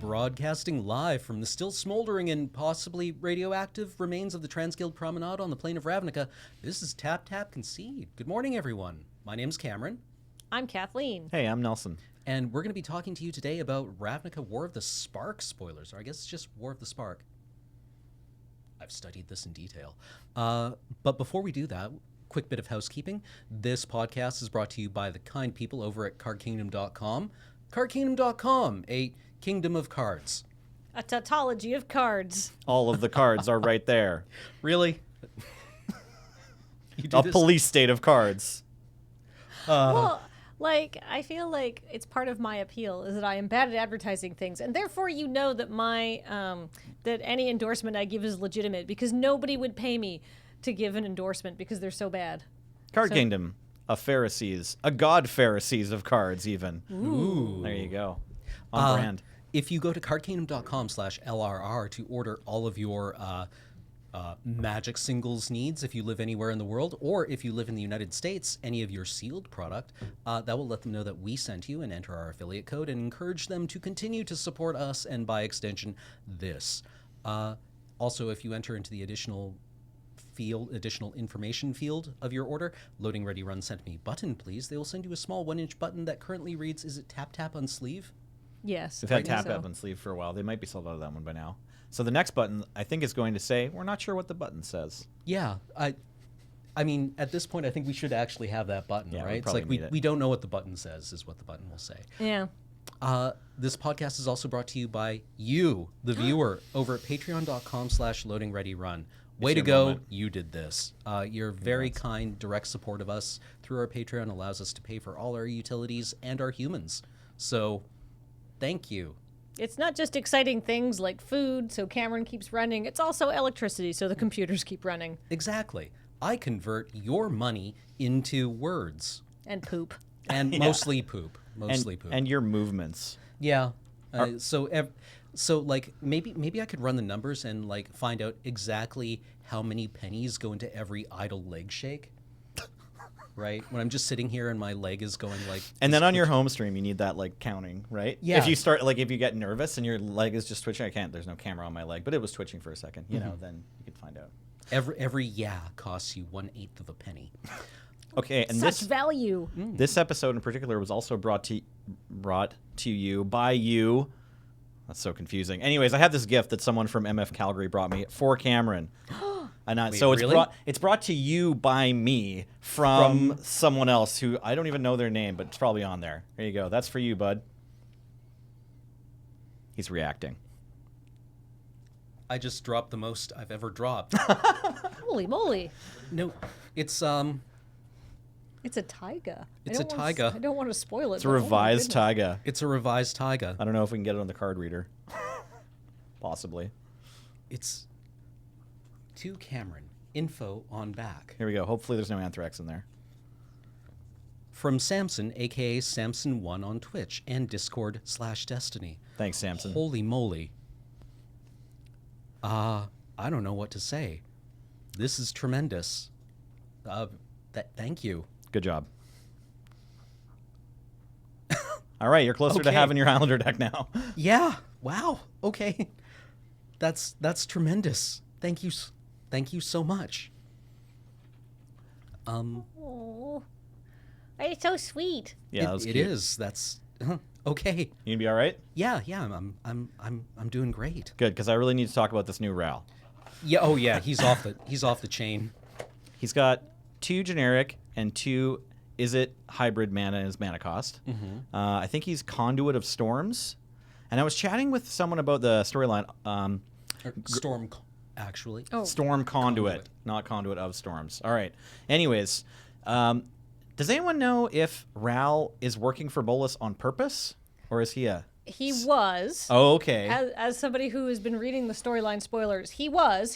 Broadcasting live from the still smoldering and possibly radioactive remains of the Transguild Promenade on the plain of Ravnica, this is Tap Tap Concede. Good morning, everyone. My name's Cameron. I'm Kathleen. Hey, I'm Nelson. And we're going to be talking to you today about Ravnica War of the Spark spoilers, or I guess it's just War of the Spark. I've studied this in detail. But before we do that, quick bit of housekeeping. This podcast is brought to you by the kind people over at cardkingdom.com. Cardkingdom.com, a kingdom of cards. A tautology of cards. All of the cards are right there. Really? A police state of cards. Well, I feel like it's part of my appeal is that I am bad at advertising things, and therefore you know that my that any endorsement I give is legitimate because nobody would pay me to give an endorsement because they're so bad. Card Kingdom, a Pharisees, a god Pharisees of cards even. Ooh. There you go. On brand. If you go to cardkingdom.com/LRR to order all of your magic singles needs, if you live anywhere in the world, or if you live in the United States, any of your sealed product, that will let them know that we sent you and enter our affiliate code and encourage them to continue to support us and, by extension, this. Also, if you enter into the additional information field of your order, LoadingReadyRun sent me button, please. They will send you a small 1-inch button that currently reads, is it tap tap on sleeve? Yes. We've had tap tap on sleeve for a while. They might be sold out of that one by now. So the next button, I think, is going to say, we're not sure what the button says. Yeah, I mean, at this point, I think we should actually have that button, Yeah, right? It's like we don't know what the button says, is what the button will say. Yeah. This podcast is also brought to you by you, the viewer, over at patreon.com/loadingreadyrun. Way to go, moment. You did this. Your very kind, direct support of us through our Patreon allows us to pay for all our utilities and our humans. So, thank you. It's not just exciting things like food, so Cameron keeps running. It's also electricity, so the computers keep running. Exactly. I convert your money into words. And poop. And mostly poop. Mostly poop. And your movements. Yeah. So maybe I could run the numbers and find out exactly how many pennies go into every idle leg shake. Right? When I'm just sitting here and my leg is going And then on your home stream, you need that counting, right? Yeah. If you start, if you get nervous and your leg is just twitching, there's no camera on my leg, but it was twitching for a second, then you can find out. Every costs you 1/8 of a penny. Okay, and Such value. This episode in particular was also brought to you by you. That's so confusing. Anyways, I have this gift that someone from MF Calgary brought me for Cameron. And Wait, so it's brought to you by me from someone else who I don't even know their name, but it's probably on there. There you go. That's for you, bud. He's reacting. I just dropped the most I've ever dropped. Holy moly. No, it's It's a Taiga. It's a Taiga. I don't want to spoil it. It's a revised Taiga. It's a revised Taiga. I don't know if we can get it on the card reader. Possibly. It's to Cameron. Info on back. Here we go. Hopefully there's no anthrax in there. From Samson, a.k.a. Samson1 on Twitch and Discord/Destiny. Thanks, Samson. Holy moly. I don't know what to say. This is tremendous. Thank you. Good job. All right, you're closer to having your Highlander deck now. Yeah. Wow. Okay. That's tremendous. Thank you so much. Oh, it's so sweet. Yeah, that was cute. It is. That's okay. You gonna be all right? Yeah. I'm doing great. Good, because I really need to talk about this new Ral. Yeah. Oh yeah. He's off the chain. He's got 2 generic and 2 hybrid mana in his mana cost. Mm-hmm. I think he's Conduit of Storms. And I was chatting with someone about the storyline. Storm, actually. Oh. Storm Conduit, not Conduit of Storms. All right. Anyways, does anyone know if Ral is working for Bolas on purpose, or is he a... He was. Oh, okay. As somebody who has been reading the storyline spoilers, he was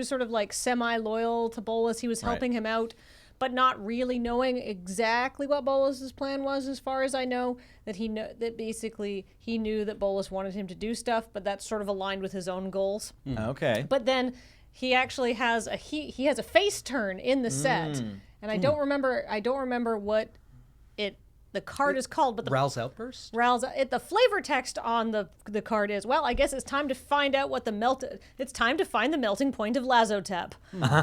sort of semi-loyal to Bolas. He was helping him out, but not really knowing exactly what Bolas's plan was, as far as I know. That basically he knew that Bolas wanted him to do stuff, but that's sort of aligned with his own goals. Okay. But then he actually has he has a face turn in the set, and I don't remember what it the card is called, but the Ral's Outburst? the flavor text on the card is, well, I guess it's time to find out what it's time to find the melting point of Lazotep.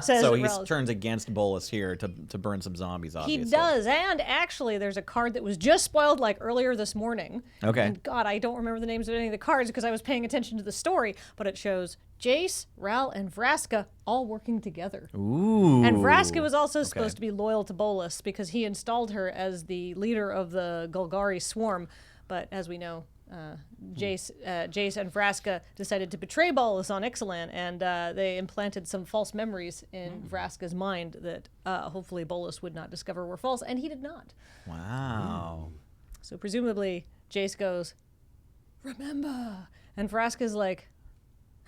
Says So he Ral's. turns against Bolus here to burn some zombies, obviously. He does, and actually there's a card that was just spoiled like earlier this morning. Okay. And God, I don't remember the names of any of the cards because I was paying attention to the story, but it shows Jace, Ral, and Vraska all working together. Ooh. And Vraska was also supposed to be loyal to Bolus because he installed her as the leader of the Golgari swarm. But as we know, Jace and Vraska decided to betray Bolus on Ixalan, and they implanted some false memories in Vraska's mind that hopefully Bolus would not discover were false, and he did not. Wow. So presumably Jace goes, remember, and Vraska's like,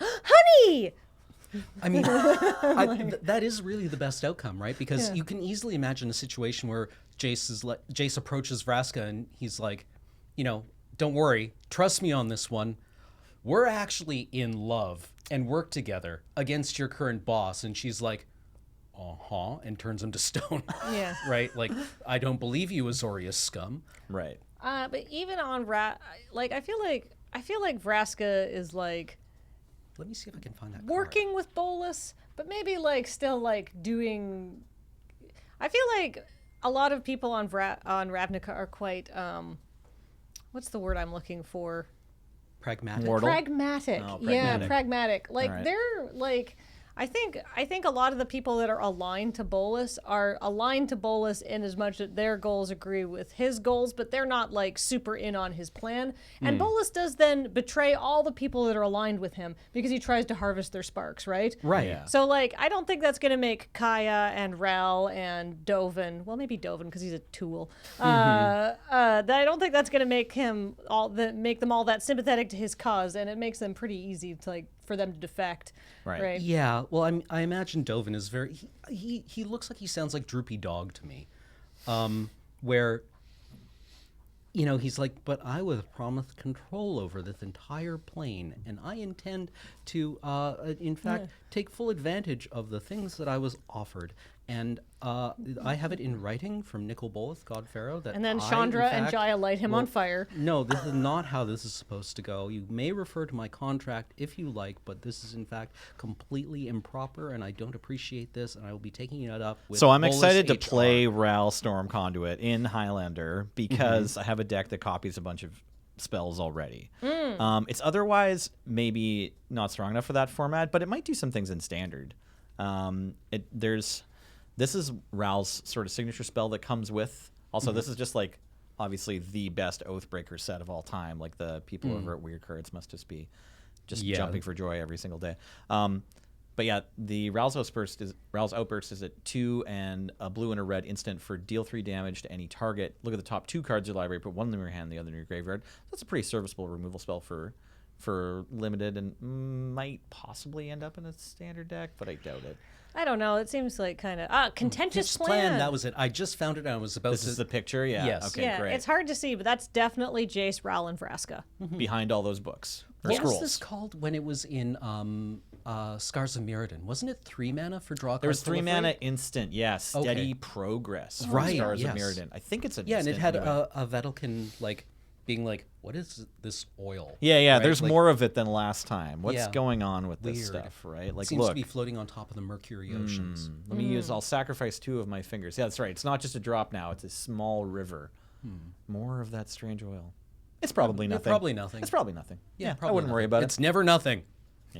honey! I mean, that is really the best outcome, right? Because you can easily imagine a situation where Jace approaches Vraska and he's like, don't worry, trust me on this one. We're actually in love and work together against your current boss. And she's like, and turns him to stone. Yeah. Right? Like, I don't believe you, Azorius scum. Right. But even on I feel like Vraska is like Let me see if I can find that working card. with Bolus, but maybe like still like doing. I feel like a lot of people on Ravnica are quite what's the word I'm looking for? Pragmatic. Mortal? Pragmatic. Oh, Yeah, pragmatic. pragmatic. Like All right. they're like I think a lot of the people that are aligned to Bolus are aligned to Bolus in as much that their goals agree with his goals, but they're not like super in on his plan. And Bolus does then betray all the people that are aligned with him because he tries to harvest their sparks, right? Right. Yeah. So like I don't think that's gonna make Kaya and Ral and Dovin, well maybe Dovin because he's a tool. I don't think that's gonna make them all that sympathetic to his cause, and it makes them pretty easy to like for them to defect. Right. Yeah, well, I imagine Dovin is very. He looks like he sounds like Droopy Dog to me, where, he's like, but I was promised control over this entire plane, and I intend to, in fact, take full advantage of the things that I was offered. And I have it in writing from Nicol Bolas, God Pharaoh, that And then I, in Chandra and fact, Jaya light him on will- fire. No, this is not how this is supposed to go. You may refer to my contract if you like, but this is in fact completely improper, and I don't appreciate this, and I will be taking it up with So I'm Bolus excited to HR. play Ral Storm Conduit in Highlander because I have a deck that copies a bunch of spells already. It's otherwise maybe not strong enough for that format, but it might do some things in Standard. This is Ral's sort of signature spell that comes with. Also, this is just like obviously the best Oathbreaker set of all time. Like the people over at Weird Cards must just be jumping for joy every single day. But yeah, the Ral's Outburst is at 2 and a blue and a red instant for deal 3 damage to any target. Look at the top 2 cards of your library, put one in your hand, the other in your graveyard. That's a pretty serviceable removal spell for limited, and might possibly end up in a standard deck, but I doubt it. I don't know. It seems like kind of contentious plan. That was it. I just found it and I was about This to. is the picture, yeah. Yes. Okay, yeah, great. it's hard to see, but that's definitely Jace, Ral, and Vraska. Behind all those books or What scrolls. was this called when it was in Scars of Mirrodin? Wasn't it 3 mana for draw? There was card 3 mana proliferate? instant, yeah. Steady Okay. progress. from Right, Stars of yes. Mirrodin. I think it's an Yeah, and it instant had anyway. a Vedalken being like, what is this oil? Yeah. Right? There's Like, more of it than last time. What's Yeah. going on with this Weird. stuff, right? Like, Seems look, to be floating on top of the Mercury oceans. let me use. I'll sacrifice 2 of my fingers. Yeah, that's right. It's not just a drop now. It's a small river. More of that strange oil. It's probably Yeah, nothing. probably nothing. It's probably nothing. Yeah, I probably wouldn't worry nothing. about It's never nothing. it.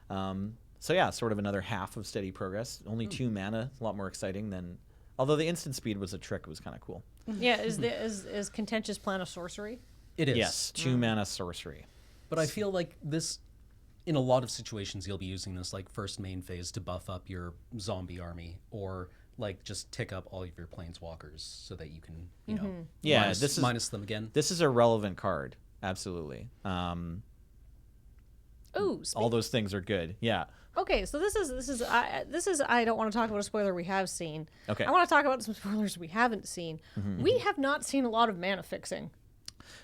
Yeah. So yeah, sort of another half of steady progress. Only 2 mana. A lot more exciting than. Although the instant speed was a trick. It was kind of cool. Yeah, is contentious plan a sorcery? It is. Yes, 2 mana sorcery. But I feel like this, in a lot of situations, you'll be using this like first main phase to buff up your zombie army, or like just tick up all of your planeswalkers so that you can, Yeah, minus them again. This is a relevant card. Absolutely. Ooh, All those things are good. Yeah. okay. So this is I don't want to talk about a spoiler we have seen. Okay. I want to talk about some spoilers we haven't seen. We have not seen a lot of mana fixing.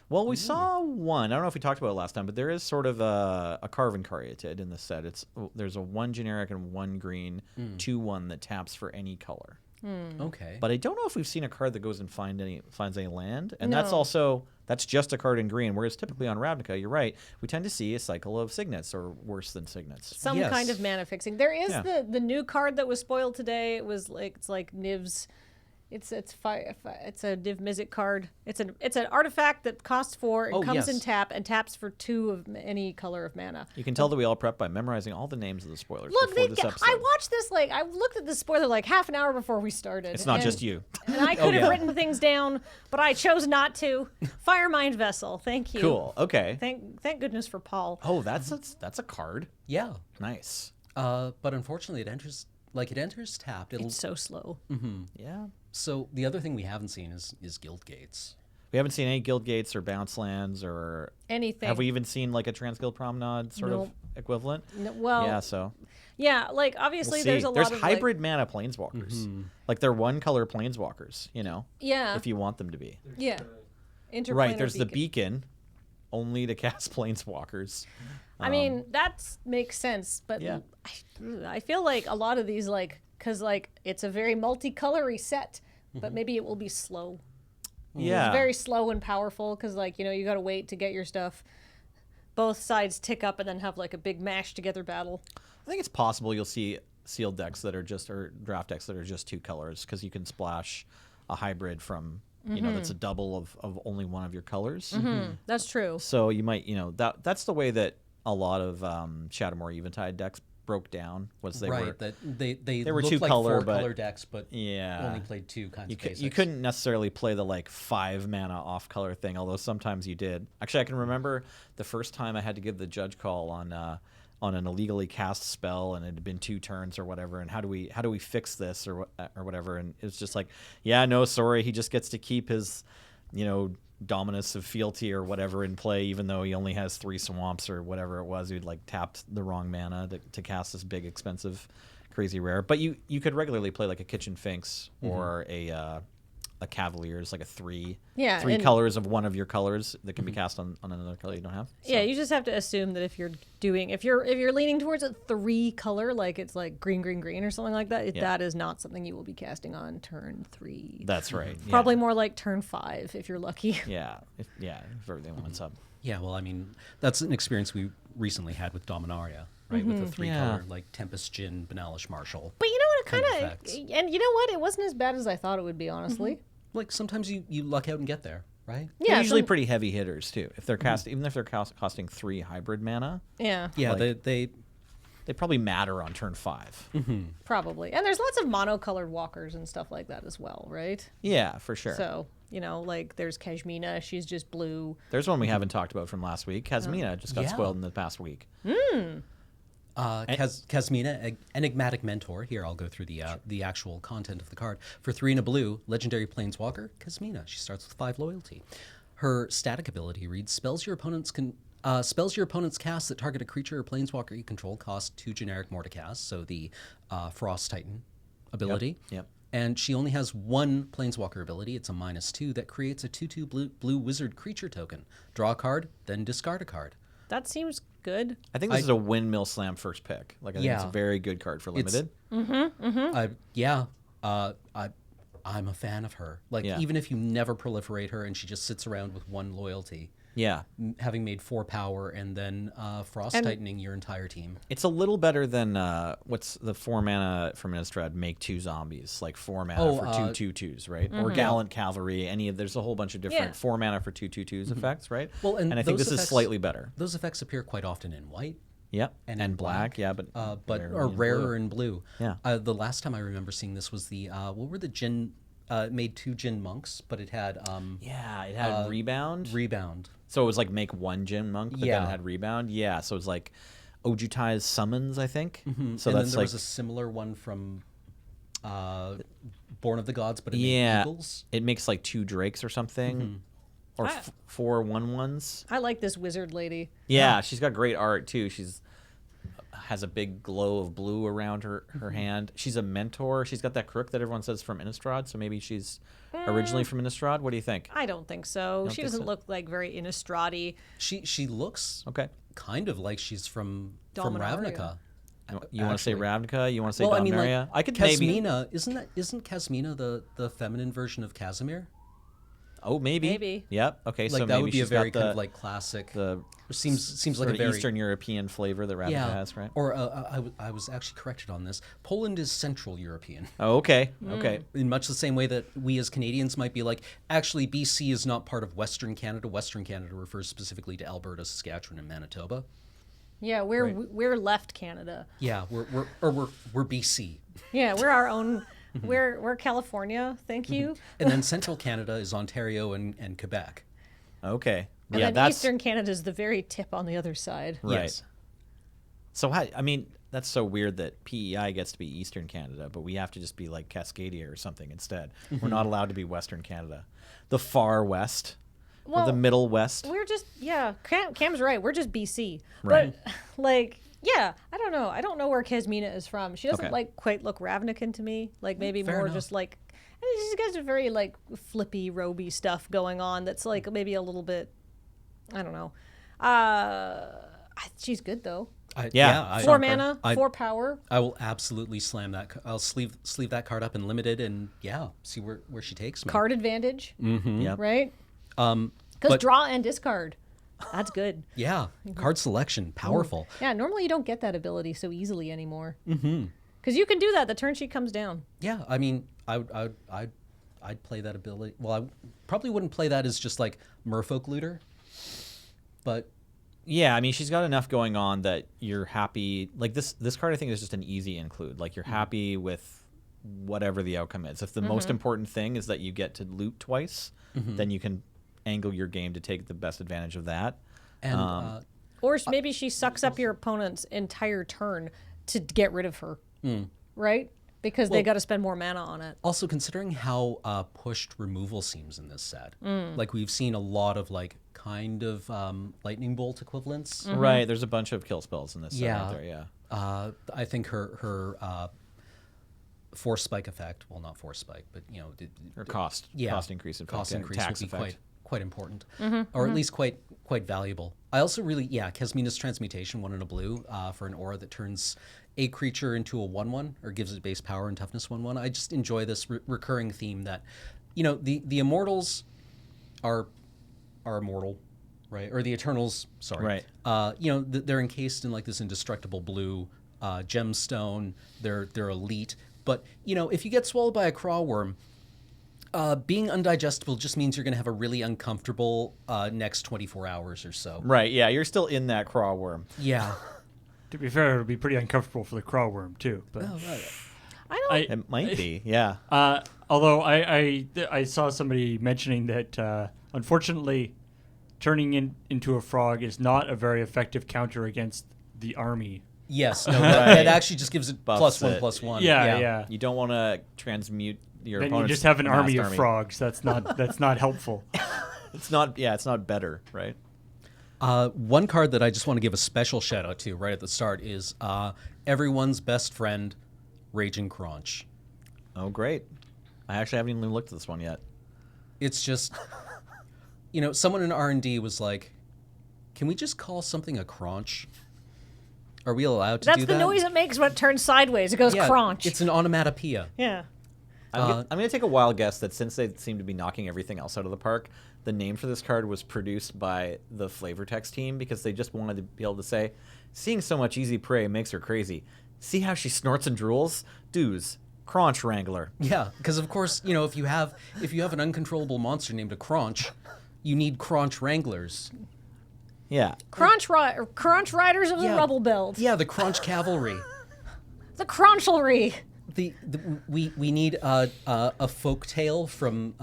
Well, we saw one. I don't know if we talked about it last time, but there is sort of a Carven Caryatid in the set. There's a 1 generic and 1 green 2/1 that taps for any color. Okay. But I don't know if we've seen a card that goes and finds any land, and No. that's just a card in green. Whereas typically on Ravnica, you're right, we tend to see a cycle of signets or worse than signets. Some Yes. kind of mana fixing. There is Yeah. the new card that was spoiled today. It was like it's like Niv's. It's a Niv Mizzet card. It's an artifact that costs 4 and Oh, comes yes. in tap and taps for 2 of any color of mana. You can tell that we all prep by memorizing all the names of the spoilers Look, before this episode. I watched this I looked at the spoiler like half an hour before we started. It's not and- just you. And I could have yeah. written things down, but I chose not to. Firemind Vessel, thank you. Cool. Okay. Thank goodness for Paul. Oh, that's a card. Yeah. Nice. But unfortunately, it enters tapped. It'll It's so slow. Yeah. So the other thing we haven't seen is guild gates. We haven't seen any guild gates or bounce lands or Anything. have we even seen like a Transguild Promenade sort of Nope. equivalent? No, well, Yeah, so yeah, like we'll obviously see. there's a There's lot of hybrid mana planeswalkers. Like they're one color planeswalkers, yeah, if you want them to be. yeah. Interplanar Right, there's the beacon. beacon only to cast planeswalkers. I mean, that makes sense, but Yeah. I feel like a lot of these because it's a very multicolory set, but maybe it will be slow. Yeah. It's very slow and powerful because you got to wait to get your stuff. Both sides tick up and then have a big mash together battle. I think it's possible you'll see sealed decks that are or draft decks that are just 2 colors because you can splash a hybrid from that's a double of only one of your colors. That's true. So you might that's the way that a lot of Shadowmoor Eventide decks broke down was they were that they were looked 2 like color, 4 but color decks, but yeah. only played 2 kinds of basics. You couldn't necessarily play the 5 mana off color thing, although sometimes you did. Actually, I can remember the first time I had to give the judge call on an illegally cast spell, and it had been 2 turns or whatever. And how do we fix this or whatever? And it was just like, yeah, no, sorry, he just gets to keep his, Dominus of Fealty or whatever in play, even though he only has 3 swamps or whatever it was. He'd tapped the wrong mana to cast this big, expensive, crazy rare. But you could regularly play a Kitchen Finks or a Cavaliers, a 3 Yeah, colors of one of your colors that can be cast on another color you don't have. So. Yeah, you just have to assume that if you're leaning towards a 3 color, it's green, green, green or something like that, that is not something you will be casting on turn 3. That's right. Probably more like turn 5 if you're lucky. Yeah. If everything lines up. Yeah, well, I mean, that's an experience we recently had with Dominaria, right? With the 3 color Tempest Djinn, Banalish Marshall. But you know what? It kind of kind effects. of, and you know what? It wasn't as bad as I thought it would be, honestly. Sometimes you luck out and get there, right? Yeah, They're usually pretty heavy hitters too. If they're even if they're costing 3 hybrid mana, yeah, Yeah, they probably matter on turn 5. probably. And there's lots of monocolored walkers and stuff like that as well, right? Yeah, for sure. So there's Kashmina. She's just blue. There's one we haven't talked about from last week. Kazmina just got Yeah. spoiled in the past week. Kasmina, Enigmatic Mentor. Here, I'll go through the actual content of the card. For 3 and a blue, Legendary Planeswalker, Kasmina. She starts with 5 loyalty. Her static ability reads: spells your opponent's cast that target a creature or planeswalker you control cost 2 generic more to cast. So the Frost Titan ability. Yep. And she only has 1 planeswalker ability. It's a -2 that creates a 2/2 blue wizard creature token. Draw a card, then discard a card. That seems good. I think this is a windmill slam first pick. I think it's a very good card for limited. I'm a fan of her. Yeah. Even if you never proliferate her and she just sits around with 1 loyalty, Yeah. having made 4 power and then Frost Titaning your entire team. It's a little better than what's the 4 mana from Innistrad, make 2 zombies, 4 mana for 2 2/2s, right? Or Gallant Cavalry, there's a whole bunch of different 4 mana for 2 2/2s effects, right? Well, and I think those this is effects- slightly better. Those effects appear quite often in white. Yep. And And in black, black. yeah, but Or rarer in blue. Yeah. The last time I remember seeing this was the what were the Jinn? Made 2 Jinn monks, but it had yeah, it had rebound. rebound. So it was make 1 Jinn monk, but then Yeah. it had rebound. Yeah, so it was Ojutai's summons, I think. So And that's then there was a similar one from Born of the Gods, but it made eagles. it makes 2 drakes or something, or 4 1/1s. I like this wizard lady. Yeah, she's got great art too. She's has a big glow of blue around her hand. She's a mentor. She's got that crook that everyone says from Innistrad, so maybe she's originally from Innistrad. What do you think? I don't think so. She think doesn't so? look very Innistrad-y. She looks Okay. kind of like she's from Dominaria. Ravnica. You want to say actually. Ravnica? You want to say Well, I mean, Dominaria? like, I could maybe. Kasmina, isn't Kasmina the feminine version of Casimir? Oh, maybe. Maybe. Yep. Okay, Like so that maybe would be a she's very got kind of like classic. the seems like sort a of very Eastern European flavor that Ravnica has, right? Or I was actually corrected on this. Poland is Central European. Oh, okay. Okay. In much the same way that we as Canadians might be like, actually, BC is not part of Western Canada. Western Canada refers specifically to Alberta, Saskatchewan, and Manitoba. Yeah, we're left Canada. Yeah, we're BC. Yeah, we're our own. We're California. Thank you. And then Central Canada is Ontario and Quebec. Okay. And yeah, then that's Eastern Canada is the very tip on the other side. right. Yes. So I mean, that's so weird that PEI gets to be Eastern Canada, but we have to just be like Cascadia or something instead. We're not allowed to be Western Canada, the far west, or the middle west. We're just Cam's right. We're just BC. Right. But like I don't know. I don't know where Kasmina is from. She doesn't Okay. like quite look Ravnican to me. Like maybe Fair more enough. just like she's got a very like flippy, roby stuff going on. That's like maybe a little bit. I don't know. She's good though. Yeah. 4 mana, 4 power. I will absolutely slam that. I'll sleeve that card up in limited and see where she takes me. Card advantage, Yep. right? But- Because draw and discard. That's good. Yeah, card selection, powerful. Yeah, normally you don't get that ability so easily anymore. Because you can do that. The turn sheet comes down. Yeah, I mean, I'd play that ability. Well, I probably wouldn't play that as just like Merfolk Looter, but Yeah, I mean, she's got enough going on that you're happy. Like this card, I think is just an easy include. Like you're happy with whatever the outcome is. If the most important thing is that you get to loot twice, then you can angle your game to take the best advantage of that. and Or maybe she sucks up your opponent's entire turn to get rid of her. Right? Because they got to spend more mana on it. also considering how pushed removal seems in this set, like we've seen a lot of like kind of lightning bolt equivalents. Right. There's a bunch of kill spells in this set, Yeah. aren't there? Yeah. I think her force spike effect. Well, not force spike, but Or cost. yeah, Cost increase. Effect, cost yeah, increase tax would be effect. quite important, or at least quite valuable. I also really Kasmina's Transmutation, 1 and a blue, for an aura that turns a creature into a 1/1 or gives it base power and toughness 1/1. I just enjoy this recurring theme that, the Immortals are immortal, right? Or the Eternals, sorry, Right. they're encased in like this indestructible blue gemstone. They're elite, but if you get swallowed by a craw worm. Being undigestible just means you're going to have a really uncomfortable next 24 hours or so. Right. Yeah. You're still in that craw worm. Yeah. To be fair, it would be pretty uncomfortable for the craw worm too. But I don't. It might be. Yeah. although I saw somebody mentioning that unfortunately, turning into a frog is not a very effective counter against the army. Yes. No. That actually just gives it Buffs +1, it. +1. Yeah. You don't want to transmute your Then you opponent's just have an massed army of frogs. That's not helpful. It's not. Yeah. It's not better. Right. One card that I just want to give a special shout out to right at the start is everyone's best friend, Raging Crunch. Oh, great. I actually haven't even looked at this one yet. It's just, someone in R&D was like, can we just call something a crunch? Are we allowed to That's do the that? noise it makes when it turns sideways. It goes crunch. It's an onomatopoeia. Yeah. I'm going to take a wild guess that since they seem to be knocking everything else out of the park, the name for this card was produced by the flavor text team because they just wanted to be able to say, seeing so much easy prey makes her crazy. See how she snorts and drools? Dudes, Crunch Wrangler. Yeah, because of course, if you have an uncontrollable monster named a Crunch, you need Crunch Wranglers. Yeah. Crunch Riders of the Rubble Belt. Yeah, the Crunch Cavalry. The Crunchlery. We need a folk tale from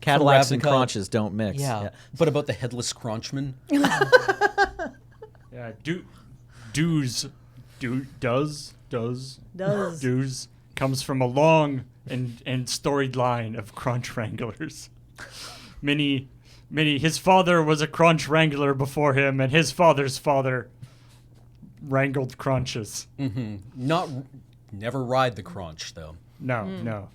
Cadillacs and Ravnica. Crunches don't mix. Yeah, but about the headless Crunchman. Yeah. Does comes from a long and storied line of crunch wranglers. His father was a crunch wrangler before him, and his father's father wrangled crunches. Never ride the Crunch though. No.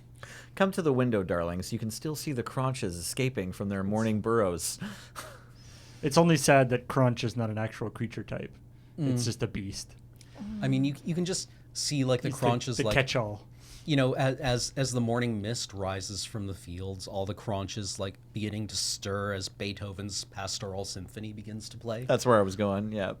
Come to the window, darlings. You can still see the Crunches escaping from their morning burrows. It's only sad that crunch is not an actual creature type. It's just a beast. I mean, you can just see like the He's crunches, the like catch-all. you know, as the morning mist rises from the fields, all the crunches like beginning to stir as Beethoven's Pastoral Symphony begins to play. That's where I was going. Yeah.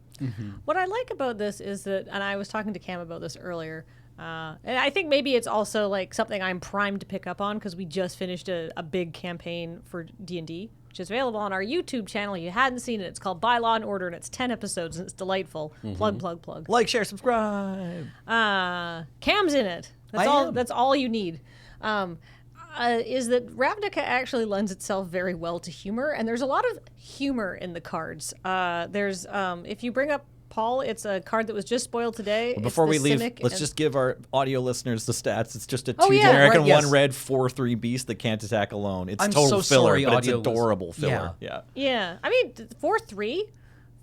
What I like about this is that, and I was talking to Cam about this earlier, and I think maybe it's also like something I'm primed to pick up on because we just finished a big campaign for D&D, which is available on our YouTube channel. You hadn't seen it. It's called By Law and Order, and it's 10 episodes, and it's delightful. Plug. Like, share, subscribe. Cam's in it. That's all you need. Is that Ravnica actually lends itself very well to humor, and there's a lot of humor in the cards. There's if you bring up Paul, it's a card that was just spoiled today. Before we leave, Simic let's just give our audio listeners the stats. It's just a 2 Oh, yeah, generic right, and yes. 1 red 4/3 beast that can't attack alone. It's I'm total so filler, sorry, but it's audio adorable filler. yeah. Yeah, I mean 4/3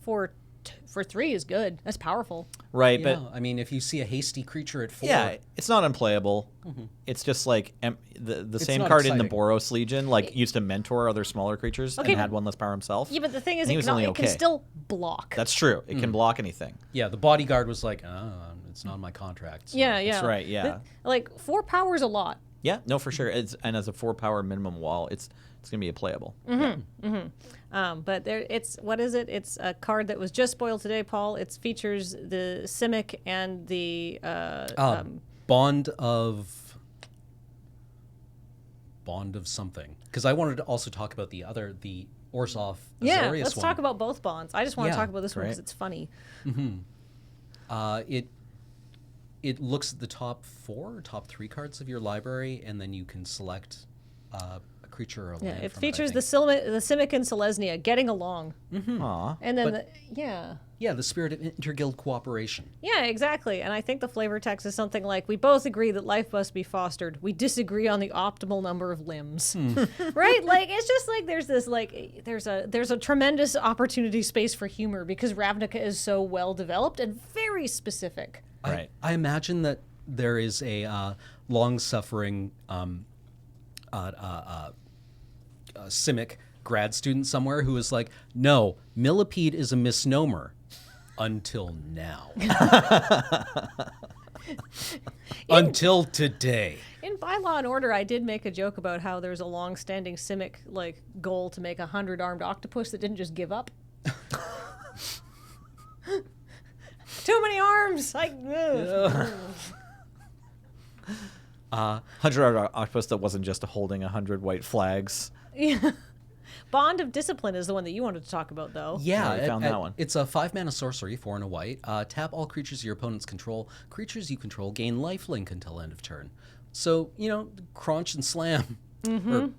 for 3 is good. That's powerful. Right, Yeah, but I mean, if you see a hasty creature at 4, yeah, it's not unplayable. It's just like the same not card in the exciting. Boros Legion like used to mentor other smaller creatures Okay, and had but- 1 less power himself. Yeah, but the thing is, And he it, was can, only it can okay. still block. That's true. It can block anything. yeah, the bodyguard was like, it's not in my contract. So. yeah. That's right, yeah. Like 4 power is a lot. Yeah, no, for sure. And as a 4 power minimum wall, it's gonna be a playable. But it's what is it? It's a card that was just spoiled today, Paul. It features the Simic and the Bond of something. Because I wanted to also talk about the Orzhov yeah. Azorius Let's one. talk about both bonds. I just want to Yeah, talk about this one great. because it's funny. It looks at the top 4 or top 3 cards of your library, and then you can select a creature or a Yeah, land it from features I the think. Simic and Selesnya getting along, Aw. and then But- yeah. Yeah, the spirit of interguild cooperation. Yeah, exactly. And I think the flavor text is something like, we both agree that life must be fostered. We disagree on the optimal number of limbs. Right? Like, it's just like there's this, like, there's a tremendous opportunity space for humor because Ravnica is so well developed and very specific. Right. I imagine that there is a long-suffering Simic grad student somewhere who is like, no, millipede is a misnomer. Until now. Until today. In By Law and Order, I did make a joke about how there's a long-standing Simic, like, goal to make a 100-armed octopus that didn't just give up. Too many arms! Like, ugh. 100 octopus that wasn't just holding 100 white flags. Yeah. Bond of Discipline is the one that you wanted to talk about, though. Yeah, I found that one. It's a 5-mana sorcery, 4 and a white. Tap all creatures your opponents control. Creatures you control gain lifelink until end of turn. So, you know, crunch and slam. Or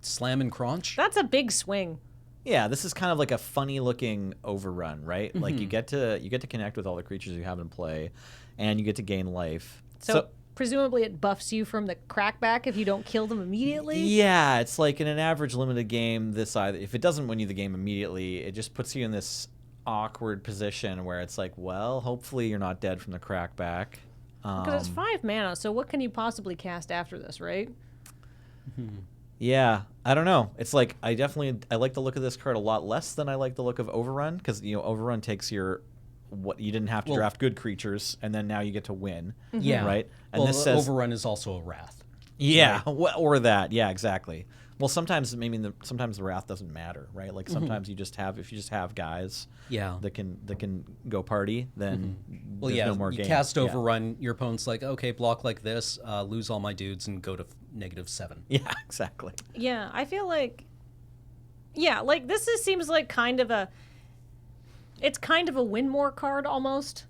slam and crunch. That's a big swing. Yeah, this is kind of like a funny looking overrun, right? Like you get to connect with all the creatures you have in play, and you get to gain life. So presumably it buffs you from the crackback if you don't kill them immediately. Yeah, it's like in an average limited game, if it doesn't win you the game immediately, it just puts you in this awkward position where it's like, well, hopefully you're not dead from the crackback. Because it's 5 mana, so what can you possibly cast after this, right? Yeah, I don't know. It's like I like the look of this card a lot less than I like the look of Overrun, because Overrun takes what you didn't have to draft good creatures, and then now you get to win. Yeah. Right. And well, this says Overrun is also a wrath. yeah, or that. Yeah, exactly. Well, sometimes sometimes the wrath doesn't matter, right? Like sometimes if you just have guys Yeah. that can go party, then Well, there's yeah, no more you game. cast Yeah. Overrun, your opponent's like, okay, block like this, lose all my dudes, and go to -7. Yeah, exactly. Yeah, I feel like... Yeah, like seems like kind of a... It's kind of a win more card almost.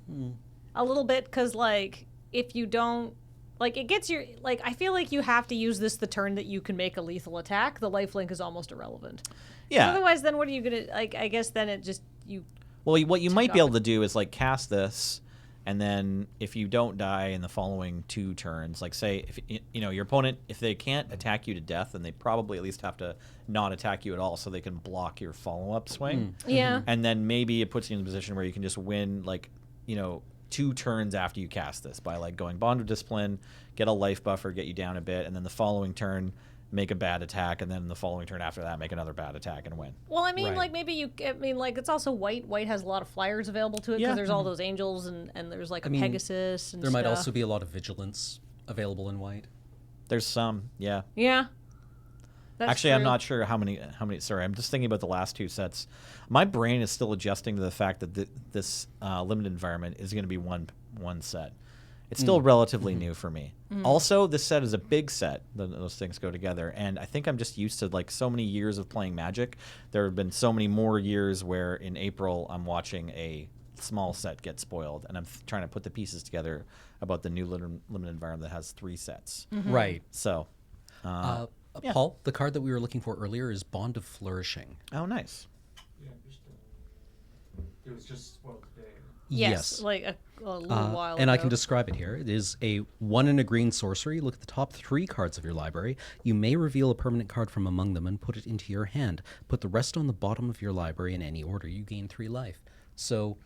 A little bit, because like, if you don't... Like, it gets your... Like, I feel like you have to use this the turn that you can make a lethal attack. The lifelink is almost irrelevant. Yeah. Otherwise, then what are you going to... Like, I guess then it just... Well, what you might be off able to do is like cast this, and then if you don't die in the following 2 turns, like say if your opponent, if they can't attack you to death, then they probably at least have to not attack you at all, so they can block your follow-up swing. Yeah. And then maybe it puts you in a position where you can just win 2 turns after you cast this by like going Bond of Discipline, get a life buffer, get you down a bit, and then the following turn make a bad attack, and then the following turn after that, make another bad attack and win. Well, I mean, Right. like maybe it's also white. White has a lot of flyers available to it because Yeah. there's all those angels and there's like a mean, Pegasus and There might stuff. also be a lot of vigilance available in white. There's some, yeah. Yeah. That's Actually, I'm true. not sure how many. Sorry, I'm just thinking about the last 2 sets. My brain is still adjusting to the fact that this limited environment is going to be one set. It's still relatively new for me. Also, this set is a big set. Those things go together, and I think I'm just used to like so many years of playing Magic. There have been so many more years where in April I'm watching a small set get spoiled, and I'm trying to put the pieces together about the new limited environment that has 3 sets. Right. So, yeah. Paul, the card that we were looking for earlier is Bond of Flourishing. Oh, nice. Yeah, it was just spoiled today. Yes, like a little while And I ago. can describe it here. It is a 1 and a green sorcery. Look at the top 3 cards of your library. You may reveal a permanent card from among them and put it into your hand. Put the rest on the bottom of your library in any order. You gain 3 life. So,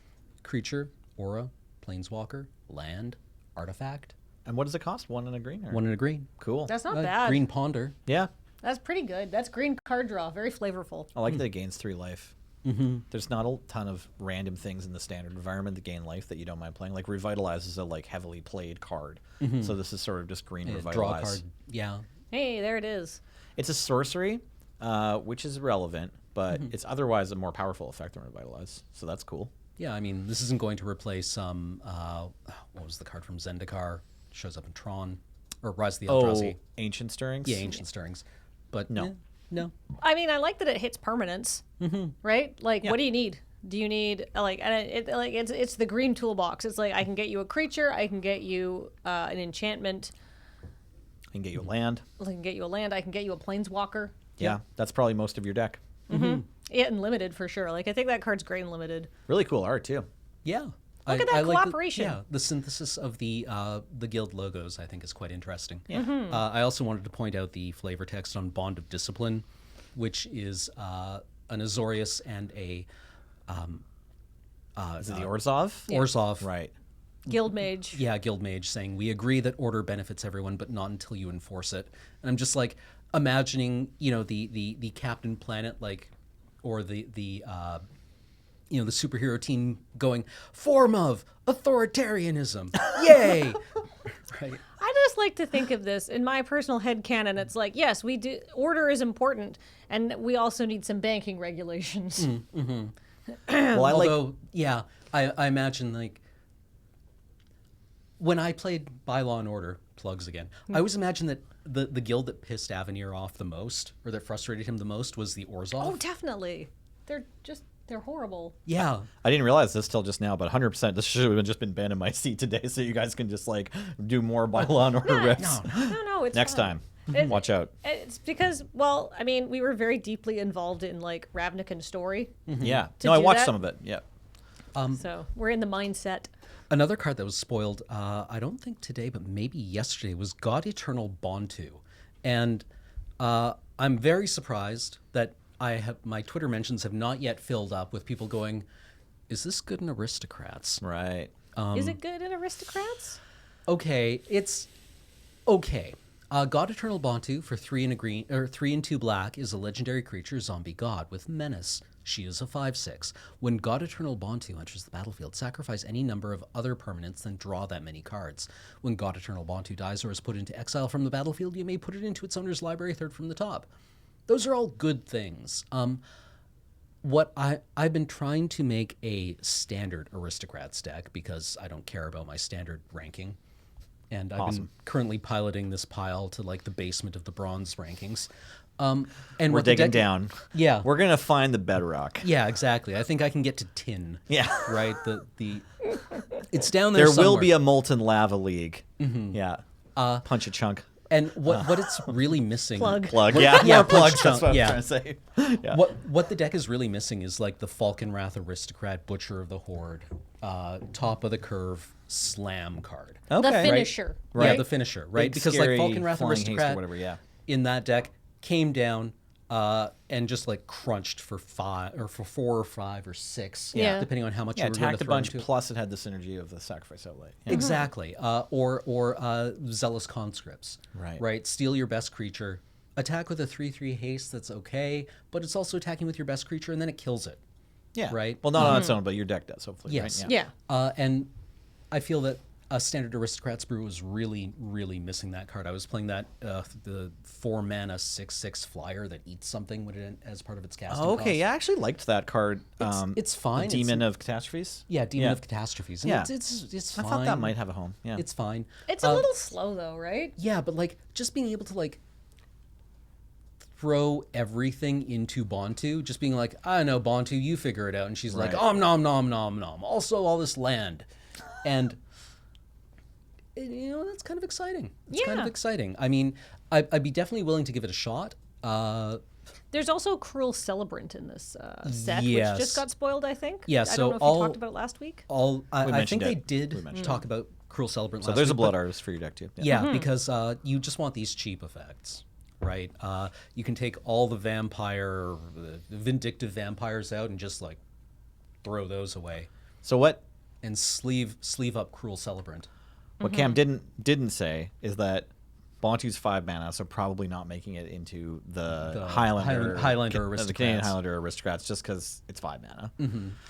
creature, aura, planeswalker, land, artifact. And what does it cost? 1 and a green? Or? 1 and a green. Cool. That's not bad. Green ponder. Yeah. That's pretty good. That's green card draw. Very flavorful. I like that it gains 3 life. Mm-hmm. There's not a ton of random things in the standard environment that gain life that you don't mind playing. Like Revitalize is a like heavily played card, so this is sort of just green Revitalize. Draw a card. Yeah. Hey, there it is. It's a sorcery, which is relevant, but it's otherwise a more powerful effect than Revitalize, so that's cool. Yeah, I mean, this isn't going to replace what was the card from Zendikar? Shows up in Tron. Or Rise of the Eldrazi. Ancient Stirrings? Yeah, Ancient Stirrings. But No. no. I mean, I like that it hits permanence, right? Like, what do you need? Do you need it's the green toolbox. It's like I can get you a creature, I can get you an enchantment, I can get you a land. I can get you a land, I can get you a planeswalker. Yeah, that's probably most of your deck. Yeah, and limited for sure. Like I think that card's great and limited. Really cool art, too. Yeah. Look at that like cooperation. the synthesis of the guild logos, I think, is quite interesting. Yeah. I also wanted to point out the flavor text on Bond of Discipline, which is an Azorius and a Is it the Orzhov? Orzhov. Right. Guild mage. Yeah, guild mage saying, "We agree that order benefits everyone, but not until you enforce it." And I'm just like imagining, the Captain Planet, like, or the superhero team going, "Form of authoritarianism, yay!" Right. I just like to think of this in my personal headcanon. It's like, yes, we do. Order is important, and we also need some banking regulations. Well, Although, yeah, I imagine like when I played By Law and Order, plugs again, I always imagined that the guild that pissed Avenir off the most, or that frustrated him the most, was the Orzhov. Oh, definitely. They're horrible. Yeah. I didn't realize this till just now, but 100%, this should have just been banned in my seat today, so you guys can just like do more By Law and Order riffs. No, it's Next fine. time. Watch out. It's because, well, I mean, we were very deeply involved in like Ravnican's story, Yeah. To No, I do watched that? some of it. Yeah. so we're in the mindset. Another card that was spoiled, I don't think today, but maybe yesterday, was God Eternal Bontu. And I'm very surprised that my Twitter mentions have not yet filled up with people going, "Is this good in Aristocrats?" Right. Is it good in Aristocrats? Okay, it's okay. God Eternal Bontu for 3 and a green, or 3 and 2 black, is a legendary creature, zombie god with menace. She is a 5/6. When God Eternal Bontu enters the battlefield, sacrifice any number of other permanents, then draw that many cards. When God Eternal Bontu dies or is put into exile from the battlefield, you may put it into its owner's library, 3rd from the top. Those are all good things. What I've been trying to make a standard Aristocrats deck because I don't care about my standard ranking. And I've been currently piloting this pile to like the basement of the bronze rankings. And We're what the digging deck- down. Yeah. We're going to find the bedrock. Yeah, exactly. I think I can get to tin. Yeah. Right? It's down there There will somewhere. be a molten lava league. Yeah. Punch a chunk. And what it's really missing... Plug. Plug. Yeah. Yeah, plugs. punch That's what chunk, I'm trying to say. Yeah. What the deck is really missing is like the Falconwrath Aristocrat, Butcher of the Horde, top of the curve slam card. Okay. The finisher. Yeah, Right? the finisher, right? Big, because scary, like Falconwrath flying haste or Aristocrat whatever, yeah. in that deck came down and just like crunched for 4 or 5 or 6, Yeah. depending on how much Yeah, you were going attacked to a throw bunch, into it. plus it had the synergy of the sacrifice outlay. Yeah. Exactly. Or Zealous Conscripts. Right. Right. Steal your best creature, attack with a 3/3 haste that's okay, but it's also attacking with your best creature, and then it kills it. Yeah. Right? Well, not on its own, but your deck does, hopefully. Yes. Right? Yeah. And I feel that a standard Aristocrats brew was really, really missing that card. I was playing that the 4-mana 6/6 flyer that eats something when it, as part of its casting Oh, okay. cost. Yeah, I actually liked that card. It's fine. The Demon of Catastrophes. Yeah, Demon of Catastrophes. And Yeah. it's I fine. thought that might have a home. Yeah. It's fine. It's a little slow though, right? Yeah, but like just being able to like throw everything into Bontu, just being like, I know Bontu, you figure it out, and she's like, Right. nom nom nom nom. Also, all this land, and that's kind of exciting. It's kind of Yeah. exciting. I mean, I'd be definitely willing to give it a shot. There's also Cruel Celebrant in this set, Yes. which just got spoiled, I think. Yeah, I so don't know if all- you talked about it last week. I think mentioned they it. did We mentioned talk about Cruel Celebrant. So last there's a week, blood but- artist for your deck too. Yeah, because you just want these cheap effects, right? You can take all the the vindictive vampires out and just like throw those away, So what and sleeve up Cruel Celebrant. Cam didn't say is that Bontu's 5 mana, so probably not making it into the Highlander Highlander the Canadian Aristocrats. Highlander Aristocrats, just because it's 5 mana.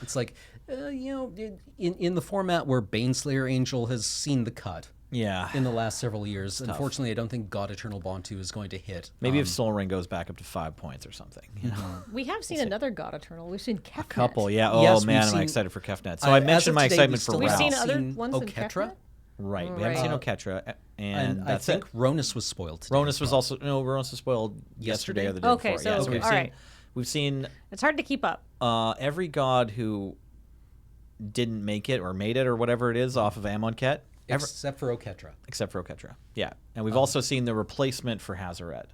It's like, in the format where Baneslayer Angel has seen the cut Yeah. in the last several years, unfortunately, I don't think God Eternal Bontu is going to hit. Maybe if Soul Ring goes back up to 5 points or something. You know? We have seen another God Eternal. We've seen Kefnet. A couple, yeah. Oh Yes, man, we've am I seen- excited for Kefnet. So I as mentioned of my today, excitement we for still We've Ralph. seen haven't other seen ones in Oketra. Kefnet? Right, we haven't seen Right. Oketra, And and I that's think it. Ronis was spoiled today. Ronis was also Ronis was spoiled yesterday or the day Okay, before. so, Yeah, so we've all seen right. we've seen It's hard to keep up. every god who didn't make it or made it or whatever it is off of Amonkhet, except for Oketra. except for Oketra. Yeah, and we've also seen the replacement for Hazaret,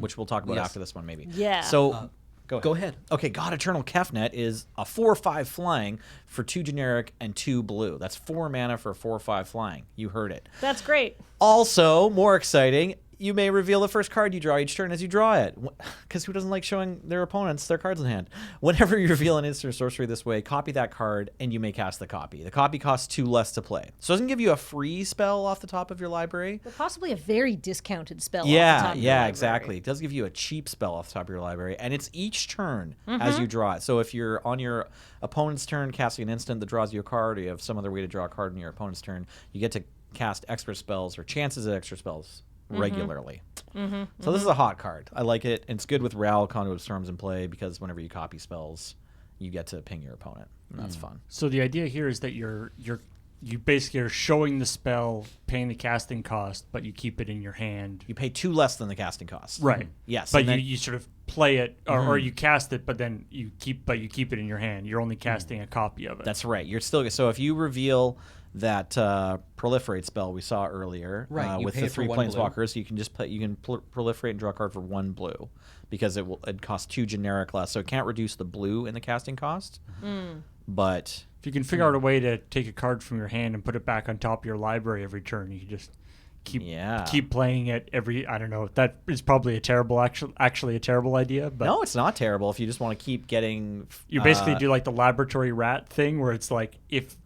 which we'll talk about Yes. after this one maybe. Yeah. So Go ahead. Okay, God Eternal Kefnet is a 4/5 flying for 2 generic and 2 blue. That's 4 mana for 4/5 flying. You heard it. That's great. Also, more exciting, you may reveal the first card you draw each turn as you draw it. Because who doesn't like showing their opponents their cards in hand? Whenever you reveal an instant or sorcery this way, copy that card and you may cast the copy. The copy costs 2 less to play. So it doesn't give you a free spell off the top of your library. But possibly a very discounted spell. off the Yeah, top of your library. exactly. It does give you a cheap spell off the top of your library, and it's each turn as you draw it. So if you're on your opponent's turn casting an instant that draws you a card, or you have some other way to draw a card in your opponent's turn, you get to cast extra spells or chances at extra spells regularly. So this is a hot card. I like it. It's good with Ral, Conduit of Storms in play, because whenever you copy spells, you get to ping your opponent, and that's fun. So the idea here is that you basically are showing the spell, paying the casting cost, but you keep it in your hand. You pay 2 less than the casting cost. Right. Yes. But and then- you sort of play it, or you cast it, but then you keep it in your hand. You're only casting a copy of it. That's right. You're still so if you reveal that proliferate spell we saw earlier, Right, you with pay the it for 3 1 blue. planeswalkers, you can just proliferate and draw a card for 1 blue, because it costs 2 generic less, so it can't reduce the blue in the casting cost. But If you can figure out a way to take a card from your hand and put it back on top of your library every turn, you can just keep playing it every. I don't know. That is probably a terrible, actually a terrible idea. But no, it's not terrible if you just want to keep getting. you basically do like the laboratory rat thing, where it's like, if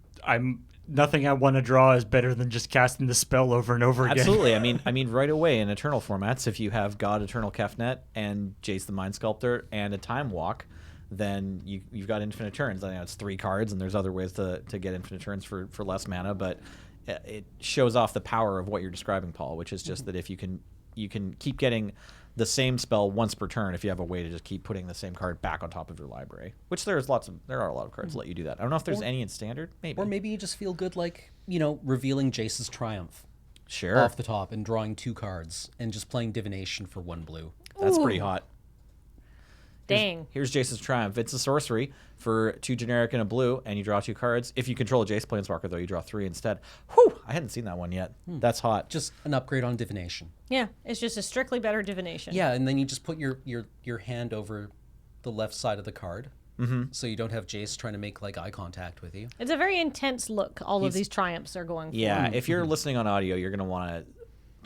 nothing I want to draw is better than just casting the spell over and over again. Absolutely. I mean, right away in Eternal formats, if you have God Eternal Kefnet and Jace the Mind Sculptor and a Time Walk, then you've got infinite turns. I know it's 3 cards, and there's other ways to get infinite turns for less mana, but it shows off the power of what you're describing, Paul, which is just that if you can keep getting the same spell once per turn if you have a way to just keep putting the same card back on top of your library, which there are a lot of cards that let you do that. I don't know if there's any in Standard, maybe. Or maybe you just feel good, like, revealing Jace's Triumph Sure. off the top and drawing 2 cards and just playing Divination for 1 blue. That's pretty Ooh. hot. Dang. Here's Jace's Triumph. It's a sorcery for 2 generic and a blue, and you draw 2 cards. If you control a Jace Planeswalker, though, you draw 3 instead. Whew! I hadn't seen that one yet. That's hot. Just an upgrade on Divination. Yeah, it's just a strictly better divination. Yeah, and then you just put your hand over the left side of the card, so you don't have Jace trying to make like eye contact with you. It's a very intense look. All of these triumphs are going for. Yeah, if you're listening on audio, you're going to want to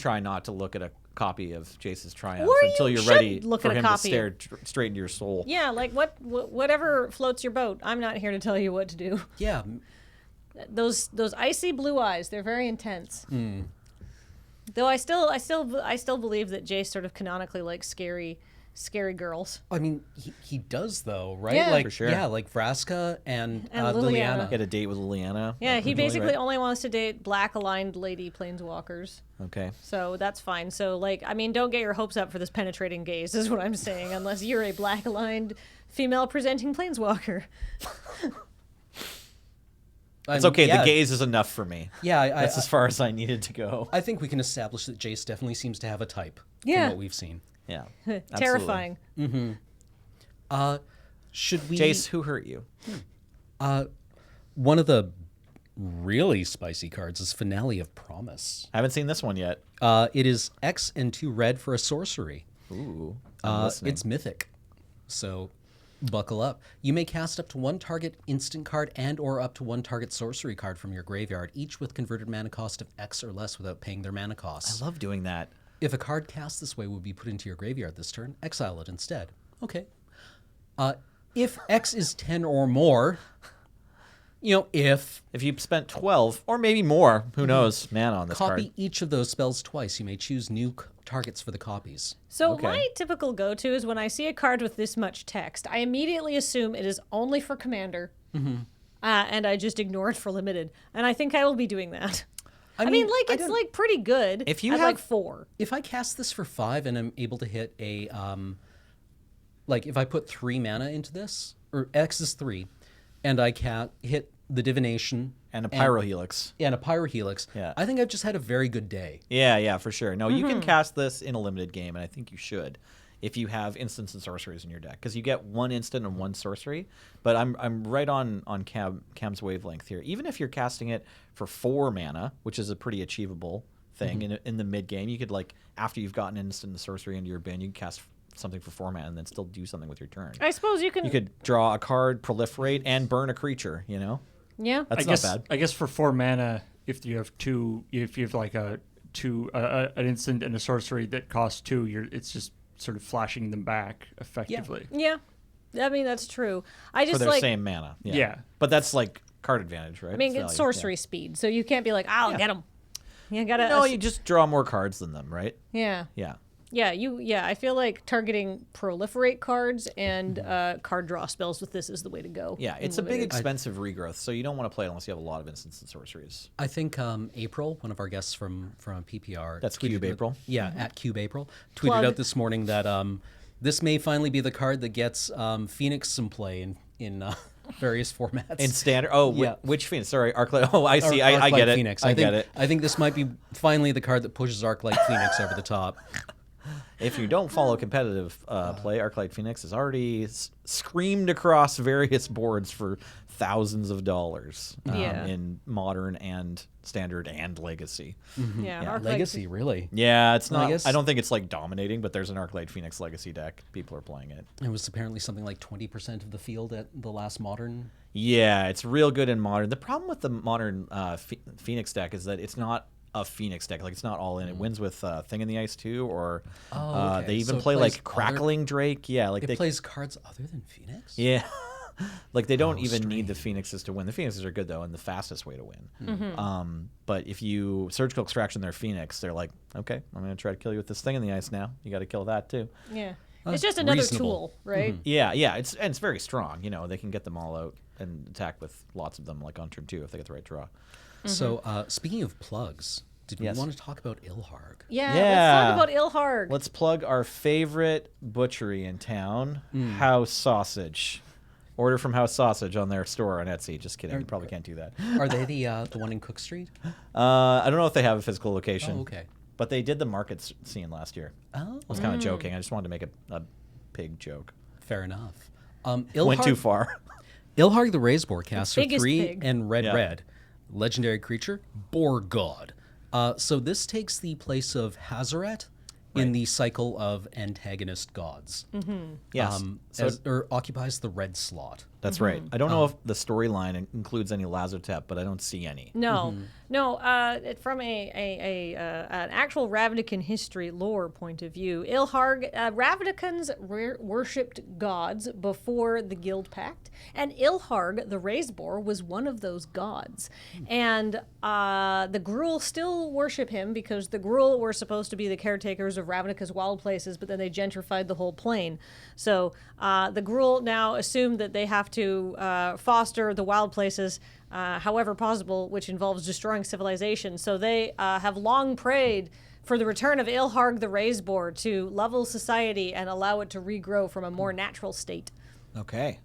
try not to look at a copy of Jace's Triumph Or until you you're should ready look for at a him to copy. stare straight into your soul. Yeah, like whatever floats your boat. I'm not here to tell you what to do. Yeah, Those icy blue eyes, they're very intense. Though I still believe that Jace sort of canonically likes scary girls. I mean, he does though, right? Yeah. Like For sure. yeah, like Vraska and Liliana. Liliana. Get a date with Liliana. Yeah, he originally, basically right? only wants to date black aligned lady planeswalkers. Okay. So that's fine. So like, I mean, don't get your hopes up for this penetrating gaze, is what I'm saying, unless you're a black aligned female presenting planeswalker. It's okay. Yeah, The gaze is enough for me. Yeah, That's as far as I needed to go. I think we can establish that Jace definitely seems to have a type. Yeah. From what we've seen. Yeah. Terrifying. Should we? Jace, who hurt you? One of the really spicy cards is Finale of Promise. I haven't seen this one yet. It is X and 2 red for a sorcery. Ooh. I'm listening. It's mythic, so buckle up. You may cast up to one target instant card and or up to one target sorcery card from your graveyard, each with converted mana cost of X or less without paying their mana costs. I love doing that. If a card cast this way would be put into your graveyard this turn, exile it instead. Okay. If X is 10 or more, if If you spent 12 or maybe more, who knows, mana on this copy card. each of those spells twice, you may choose new targets for the copies. So Okay. my typical go-to is when I see a card with this much text, I immediately assume it is only for Commander, and I just ignore it for Limited. And I think I will be doing that. I mean, like, it's like pretty good. If you at have- like 4. If I cast this for 5 and I'm able to hit a, like if I put 3 mana into this, or X is 3, and I can't hit the Divination And a Pyrohelix. and a Pyrohelix, Yeah. I think I've just had a very good day. Yeah, for sure. No, you can cast this in a limited game, and I think you should, if you have instants and sorceries in your deck, because you get one instant and one sorcery. But I'm right on Cam's wavelength here. Even if you're casting it for 4 mana, which is a pretty achievable thing in the mid game, you could, like, after you've gotten instant and sorcery into your bin, you can cast something for 4 mana and then still do something with your turn. I suppose you can. You could draw a card, proliferate, and burn a creature. Yeah. That's I guess, not bad. I guess for 4 mana, if you have like an instant and a sorcery that costs 2, it's just sort of flashing them back effectively. Yeah. I mean, that's true. I For just their like. same mana. Yeah. But that's like card advantage, right? I mean, Value, it's yeah. sorcery speed, so you can't be like, I'll get them. You gotta. No, you just draw more cards than them, right? Yeah. Yeah. Yeah, I feel like targeting proliferate cards and card draw spells with this is the way to go. Yeah, in it's a big Limited. expensive regrowth, so you don't want to play it unless you have a lot of instants and sorceries. I think April, one of our guests from PPR, That's tweeted Cube out- April? Yeah, at Cube April, tweeted Plug. out this morning that this may finally be the card that gets Phoenix some play in various formats. In standard, Yeah. which Phoenix? Sorry, Arclight. Oh, I see. I Arclight get it. Phoenix. I think, get it. I think this might be finally the card that pushes Arclight Phoenix over the top. If you don't follow competitive play, Arclight Phoenix has already screamed across various boards for thousands of dollars Yeah. in modern and standard and legacy. Yeah, Yeah, Arclight- Legacy, really. Yeah, it's Well, I not. guess- I don't think it's like dominating, but there's an Arclight Phoenix legacy deck. People are playing it. It was apparently something like 20% of the field at the last Modern. Yeah, it's real good in modern. The problem with the modern Phoenix deck is that it's not a Phoenix deck. Like, it's not all in. It wins with Thing in the Ice too, or okay. they even So it play plays like Crackling Drake. Yeah, like It they plays cards other than Phoenix? Yeah. Like, they don't Oh, even need the Phoenixes to win. The Phoenixes are good, though, and the fastest way to win. But if you Surgical Extraction their Phoenix, they're like, okay, I'm going to try to kill you with this Thing in the Ice now. You got to kill that, too. Yeah. That's It's just another reasonable. tool, right? Yeah, it's very strong. They can get them all out and attack with lots of them, like on turn 2, if they get the right draw. So, speaking of plugs, did Yes. we want to talk about Ilharg? Yeah. Yeah. Let's talk about Ilharg. Let's plug our favorite butchery in town, House Sausage. Order from House Sausage on their store on Etsy. Just kidding. You probably can't do that. Are they the one in Cook Street? I don't know if they have a physical location. Oh, okay. But they did the market scene last year. Oh, I was kind of joking. I just wanted to make a pig joke. fair enough. Went too far. Ilharg the Razeboar caster, biggest 3 pig. and red, Yeah. red. Legendary creature, Boar God. So this takes the place of Hazaret in the cycle of antagonist gods. Yes. So Or occupies the red slot. That's right. I don't know if the storyline includes any Lazotep, but I don't see any. No, no. From an actual Ravnican history lore point of view, Ravnicans worshipped gods before the Guild Pact, and Ilharg, the Raiseboar, was one of those gods. And the Gruul still worship him because the Gruul were supposed to be the caretakers of Ravnica's wild places, but then they gentrified the whole plane. So the Gruul now assume that they have to foster the wild places however possible, which involves destroying civilization. So they have long prayed for the return of Ilharg the Raiseboar to level society and allow it to regrow from a more natural state. Okay.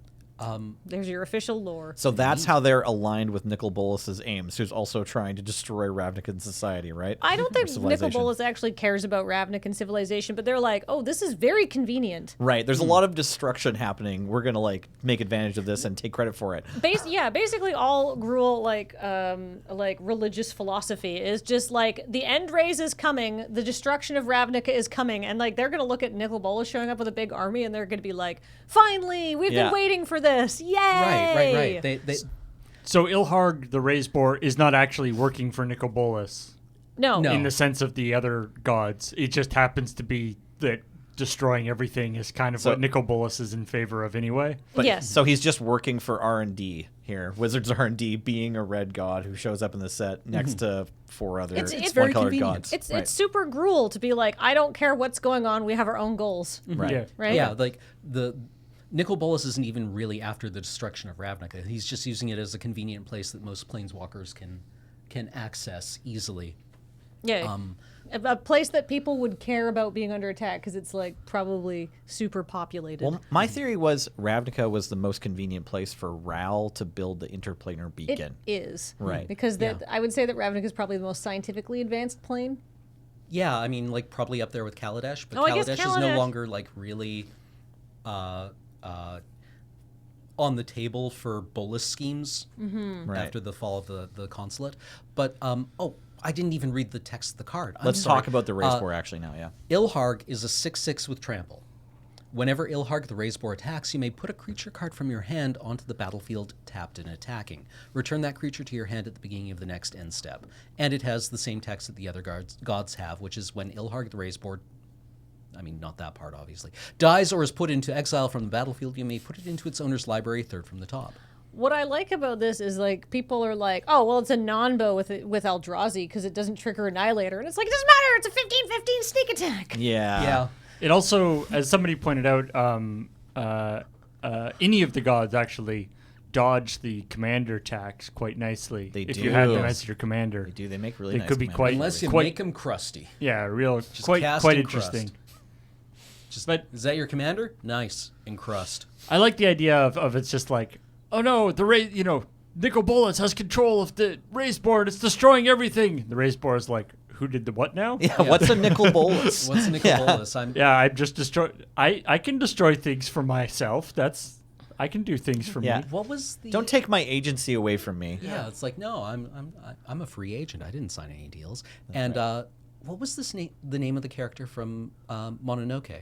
There's your official lore. So that's how they're aligned with Nicol Bolas's aims, who's also trying to destroy Ravnican society, right? I don't think Or Nicol civilization. Bolas actually cares about Ravnican civilization, but they're like, oh, this is very convenient. Right. There's a lot of destruction happening. We're gonna make advantage of this and take credit for it. Basically all Gruul like religious philosophy is just like the end raise is coming, the destruction of Ravnica is coming, and like they're gonna look at Nicol Bolas showing up with a big army and they're gonna be like, finally, we've been waiting for this. Yay! Right. They So Ilharg the Raiseboar is not actually working for Nicol Bolas No. No. in the sense of the other gods. It just happens to be that destroying everything is kind of what Nicol Bolas is in favor of anyway. But, Yes. So he's just working for R&D here. Wizards R&D being a red god who shows up in the set next to four other It's very one-colored convenient. gods. It's Right. it's super Gruul to be like, I don't care what's going on, we have our own goals. Right. Yeah. Right? Yeah, like the Nicol Bolas isn't even really after the destruction of Ravnica. He's just using it as a convenient place that most planeswalkers can access easily. Yeah. A place that people would care about being under attack because it's like probably super populated. Well, my theory was Ravnica was the most convenient place for Ral to build the interplanar it beacon. is. Right. Because I would say that Ravnica is probably the most scientifically advanced plane. Yeah, I mean, like probably up there with Kaladesh, but Oh, I guess Kaladesh is no Kaladesh- longer like really on the table for Bolas schemes Right. after the fall of the consulate. But I didn't even read the text of the card. I'm Let's sorry. talk about the Raiseboar actually now, yeah. Ilharg is a 6/6 with trample. Whenever Ilharg the Raiseboar attacks, you may put a creature card from your hand onto the battlefield tapped and attacking. Return that creature to your hand at the beginning of the next end step. And it has the same text that the other gods have, which is when Ilharg the Raiseboar, I mean, not that part, obviously, dies or is put into exile from the battlefield, you may put it into its owner's library, third from the top. What I like about this is like people are like, oh, well, it's a non-bow with Eldrazi because it doesn't trigger Annihilator. And it's like, it doesn't matter. It's a 15/15 sneak attack. Yeah. It also, as somebody pointed out, any of the gods actually dodge the commander attacks quite nicely. They if do. you have them as your commander. They do. They make really They nice could be commanders. quite- Unless you Quite- make him crusty. Yeah, real, Just quite cast quite and crust. interesting. But is that your commander? Nice. Encrust. I like the idea of it's just like, oh no, Nicol Bolas has control of the Raiseboar. It's destroying everything. The Raiseboar is like, who did the what now? Yeah, what's a Nicol Bolas? What's Nicol Bolas? I'm I'm just destroy. I can destroy things for myself. I can do things for Yeah. me. What was the? Don't take my agency away from me. Yeah, it's like no, I'm a free agent. I didn't sign any deals. And what was the name of the character from Mononoke?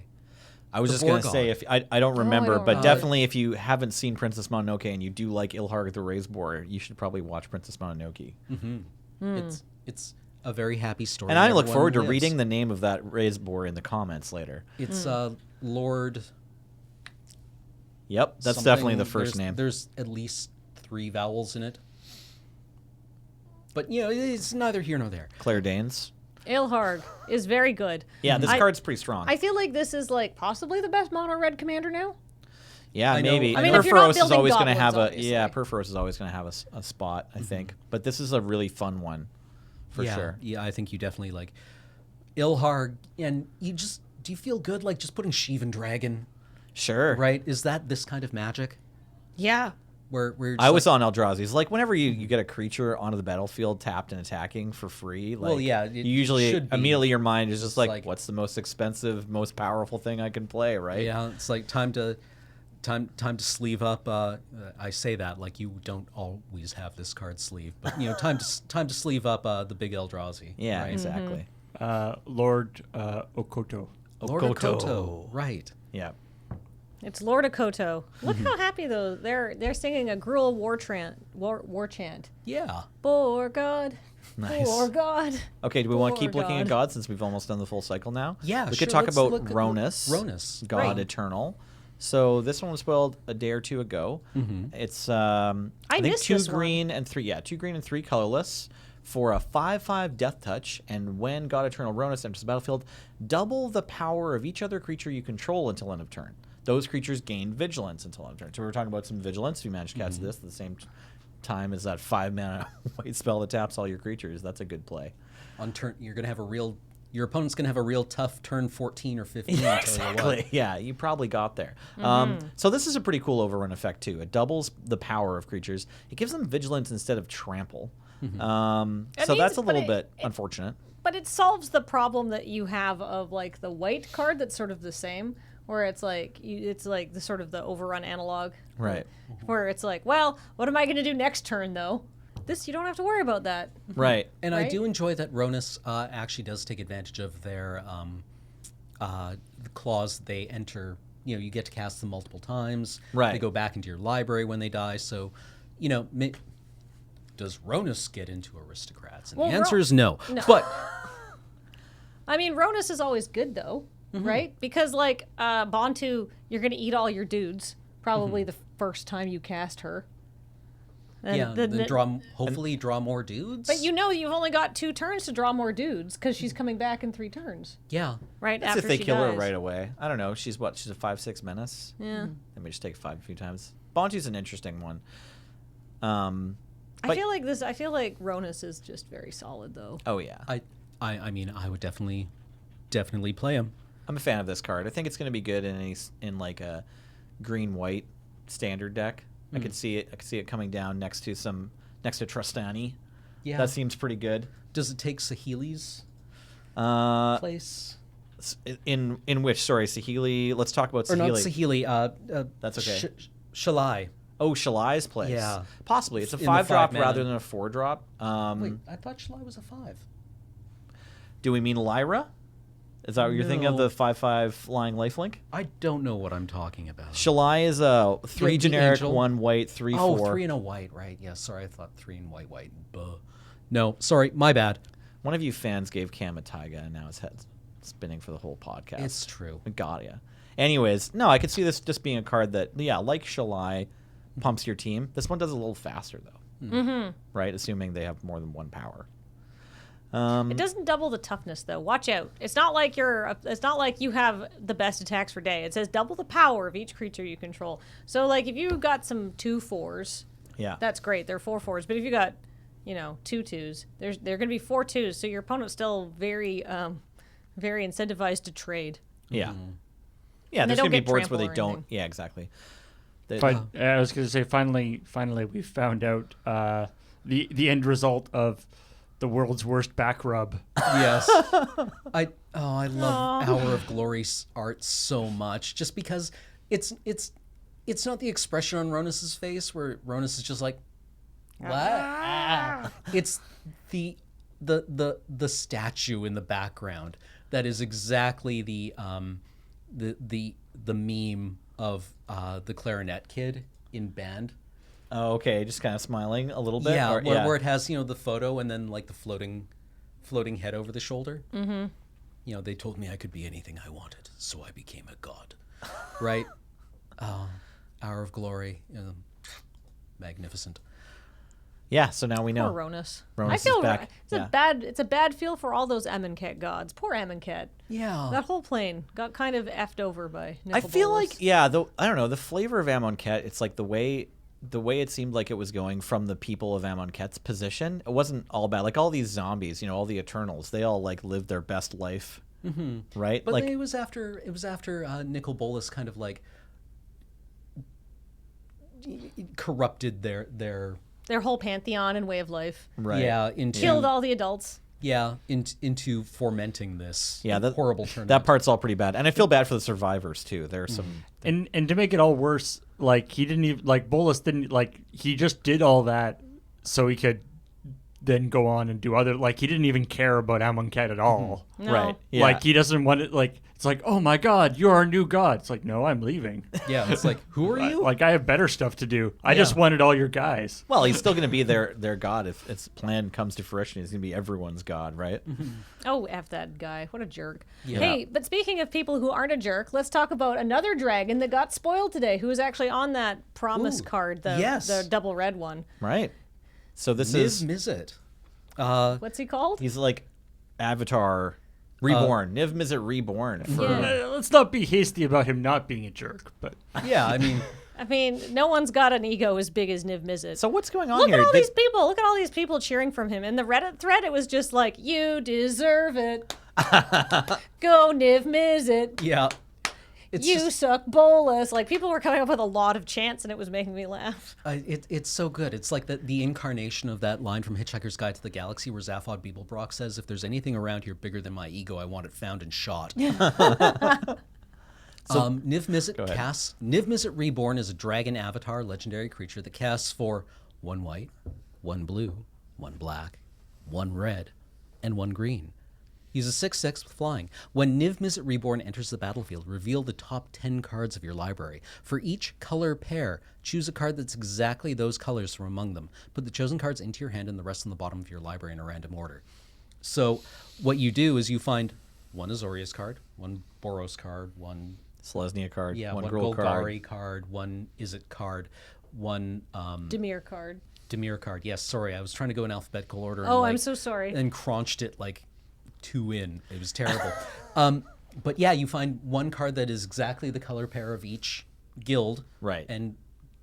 I was The just going to Borgod. say, if I don't remember, don't but know. definitely if you haven't seen Princess Mononoke and you do like Ilharg the Raiseboar, you should probably watch Princess Mononoke. It's a very happy story. And I look Everyone forward to lives. reading the name of that Raiseboar in the comments later. It's Lord. Yep, that's something. definitely the first There's- name. There's at least 3 vowels in it. But it's neither here nor there. Claire Danes. Ilharg is very good. Yeah, this I- card's pretty strong. I feel like this is like possibly the best mono red commander now. Yeah, I know- maybe. I mean, if you're not Perforos is building always going to goblins, have a obviously. Perforos is always going to have a spot, I think. But this is a really fun one, for yeah, sure. Yeah, I think you definitely like Ilharg, and do you feel good like just putting Sheevan Dragon? Sure. Right? Is that this kind of magic Yeah. where you're just I was like, on Eldrazi's. Like whenever you get a creature onto the battlefield tapped and attacking for free, like Well, yeah, it you usually should be. immediately your mind is just like- what's the most expensive, most powerful thing I can play, right? Yeah, it's like time to sleeve up. I say that like you don't always have this card sleeved, but time to sleeve up the big Eldrazi. Yeah, right? exactly. Lord Okoto. Lord Okoto. Okoto, right? Yeah. It's Lord Akoto. Look how happy though. They're singing a Gruul war chant. Yeah. For God. Nice. For God. Okay, do we want to keep For looking at God. God since we've almost done the full cycle now? Yeah, We sure, could talk let's about look at Ronis. Ronis. God Right. Eternal. So this one was spoiled a day or two ago. It's I think missed 2 this one. green and 3 2 green and 3 colorless for a 5/5 death touch, and when God Eternal Ronis enters the battlefield, double the power of each other creature you control until end of turn. Those creatures gain vigilance until end of turn. So we were talking about some vigilance. If you manage to cast this at the same time as that 5-mana white spell that taps all your creatures, that's a good play. On turn, you're gonna have your opponent's gonna have a real tough turn 14 or 15. Yeah, I'll tell you what. exactly. Yeah, you probably got there. So this is a pretty cool overrun effect too. It doubles the power of creatures. It gives them vigilance instead of trample. So means- that's a but little it- bit unfortunate. But it solves the problem that you have of like the white card that's sort of the same, where it's like it's like the sort of the overrun analog, Right. Where it's like, well, what am I going to do next turn though? This you don't have to worry about that. Right. And I Right? do enjoy that Ronis actually does take advantage of their the clause that they enter. You know, you get to cast them multiple times. Right. They go back into your library when they die. So, you know, does Ronis get into aristocrats? And Well, the answer is no. No. But I mean, Ronis is always good though, right? Because like Bontu, you're going to eat all your dudes probably the first time you cast her. And yeah, then hopefully draw more dudes. But you know you've only got 2 turns to draw more dudes because she's coming back in 3 turns. Yeah. Right That's after if they she kill her dies. right away. I don't know. She's what? She's a 5/6 menace. Yeah. Let me just take 5 a few times. Bontu's an interesting one. I feel like Ronis is just very solid though. Oh yeah. I mean, I would definitely play him. I'm a fan of this card. I think it's going to be good in like a green-white standard deck. I could see it. I could see it coming down next to Trostani. Yeah. That seems pretty good. Does it take Sahili's place? In which? Sorry, Sahili. Let's talk about Sahili. Or not Sahili. That's okay. Shalai. Oh, Shalai's place. Yeah. Possibly. It's a In the 5-drop 5-mana. rather than a 4-drop. Wait, I thought Shalai was a 5. Do we mean Lyra? Is that what you're thinking of, No. the 5/5 flying lifelink? I don't know what I'm talking about. Shalai is a 3 the generic, angel? 1 white, 3/4. Oh, 3 and a white, right? Yeah, sorry, I thought 3 and white. Buh. No, sorry, my bad. One of you fans gave Cam a Taiga, and now his head's spinning for the whole podcast. It's true. Got ya. Anyways, no, I could see this just being a card that, yeah, like Shalai, pumps your team. This one does it a little faster, though. Right? Assuming they have more than 1 power. It doesn't double the toughness though. Watch out. It's not like you have the best attacks for day. It says double the power of each creature you control. So like if you got some 2/4s, Yeah. that's great. They're 4/4s. But if you got, 2 2s, they're going to be 4 2s. So your opponent's still very very incentivized to trade. Yeah. Mm-hmm. Yeah, And they there's going don't to be get boards where trample they or don't. anything. Yeah, exactly. I was going to say, finally, we found out the end result of the world's worst back rub. Yes. I love Hour of Glory's art so much, just because it's not the expression on Ronis's face where Ronis is just like, what? It's the statue in the background that is exactly the meme of the clarinet kid in band. Oh, okay. Just kind of smiling a little bit. Yeah, or- where it has the photo and then like the floating head over the shoulder. Mm-hmm. They told me I could be anything I wanted, so I became a god. Right? Hour of Glory, magnificent. Yeah, so now we know. Poor Ronis. Ronis I is feel back. it's a bad feel for all those Amonkhet gods. Poor Amonkhet. Yeah. That whole plane got kind of effed over by I feel Nicol like, Bolas. yeah, though I don't know, the flavor of Amonkhet, it's like the way it seemed like it was going from the people of Amonkhet's position. It wasn't all bad. Like all these zombies, all the Eternals, they all like lived their best life. Mm-hmm. Right? But like it was after Nicol Bolas kind of like corrupted their Their whole pantheon and way of life. right. yeah into Killed all the adults. into fomenting this That horrible tournament. That part's all pretty bad. And I feel bad for the survivors too. There's some And to make it all worse, like he didn't even Bolas didn't he just did all that so he could then go on and do other he didn't even care about Amonkhet at all. No. right. Yeah. He doesn't want it It's like, oh my god, you're our new god. It's like, no, I'm leaving. Yeah, it's like, who are you? Like, I have better stuff to do. I just wanted all your guys. Well, he's still going to be their god if its plan comes to fruition. He's going to be everyone's god, right? Oh, F that guy. What a jerk. Yeah. Hey, but speaking of people who aren't a jerk, let's talk about another dragon that got spoiled today, who was actually on that promise card, the double red one. Right. So this Niv is... Mizzet. What's he called? He's like Avatar Reborn. Niv Mizzet Reborn. Let's not be hasty about him not being a jerk, but Yeah, I mean, no one's got an ego as big as Niv Mizzet. So what's going on Look here? at all these people. Look at all these people cheering from him. In the Reddit thread, it was just like, you deserve it. Go Niv Mizzet. yeah. It's You just, suck bolus. Like, people were coming up with a lot of chants, and it was making me laugh. it's so good. It's like the incarnation of that line from Hitchhiker's Guide to the Galaxy where Zaphod Beeblebrock says, if there's anything around here bigger than my ego, I want it found and shot. Niv Mizzet Reborn is a dragon avatar legendary creature that casts for 1 white, 1 blue, 1 black, 1 red, and 1 green. He's a 6/6 with flying. When Niv Mizzet Reborn enters the battlefield, reveal the top 10 cards of your library. For each color pair, choose a card that's exactly those colors from among them. Put the chosen cards into your hand and the rest on the bottom of your library in a random order. So what you do is you find 1 Azorius card, 1 Boros card, 1 Selesnya card, yeah, 1 1 Gruul Golgari card, 1 Izzet card, 1 Demir card. Demir card. Yes, sorry, I was trying to go in alphabetical order. Oh, and, I'm so sorry. And crunched it like 2 in. It was terrible. But yeah, you find 1 card that is exactly the color pair of each guild, Right. and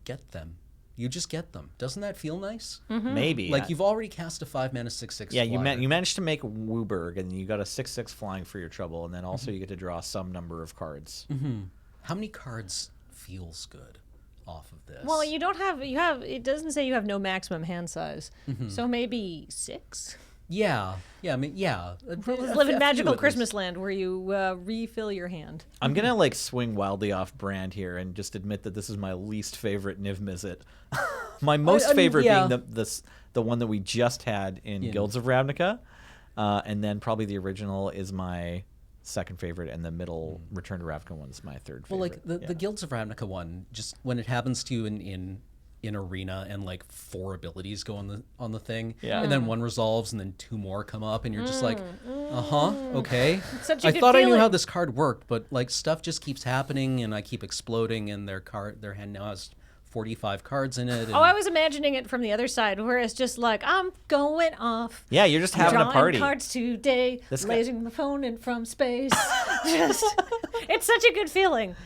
get them. You just get them. Doesn't that feel nice? Maybe. Like you've already cast a 5 mana 6/6. Yeah, flyer. you managed to make Wooburg, and you got a 6/6 flying for your trouble, and then also you get to draw some number of cards. How many cards feels good off of this? Well, you don't have, it doesn't say you have no maximum hand size. So maybe 6? Yeah. I mean, yeah. Live in magical Christmas land where you refill your hand. I'm gonna like swing wildly off brand here and just admit that this is my least favorite Niv Mizzet. My most favorite being the one that we just had in Guilds of Ravnica, and then probably the original is my second favorite, and the middle Return to Ravnica one is my third favorite. Well, like the Guilds of Ravnica one, just when it happens to you in arena and like 4 abilities go on the thing, and then 1 resolves and then 2 more come up, and you're just like, okay. Such a I good thought I knew feeling. how this card worked, but like stuff just keeps happening, and I keep exploding, and their hand now has 45 cards in it. And, Oh, I was imagining it from the other side, where it's just like, I'm going off. Yeah, you're just having a Drawing party. cards today, This guy- lasering my phone in from space. It's such a good feeling.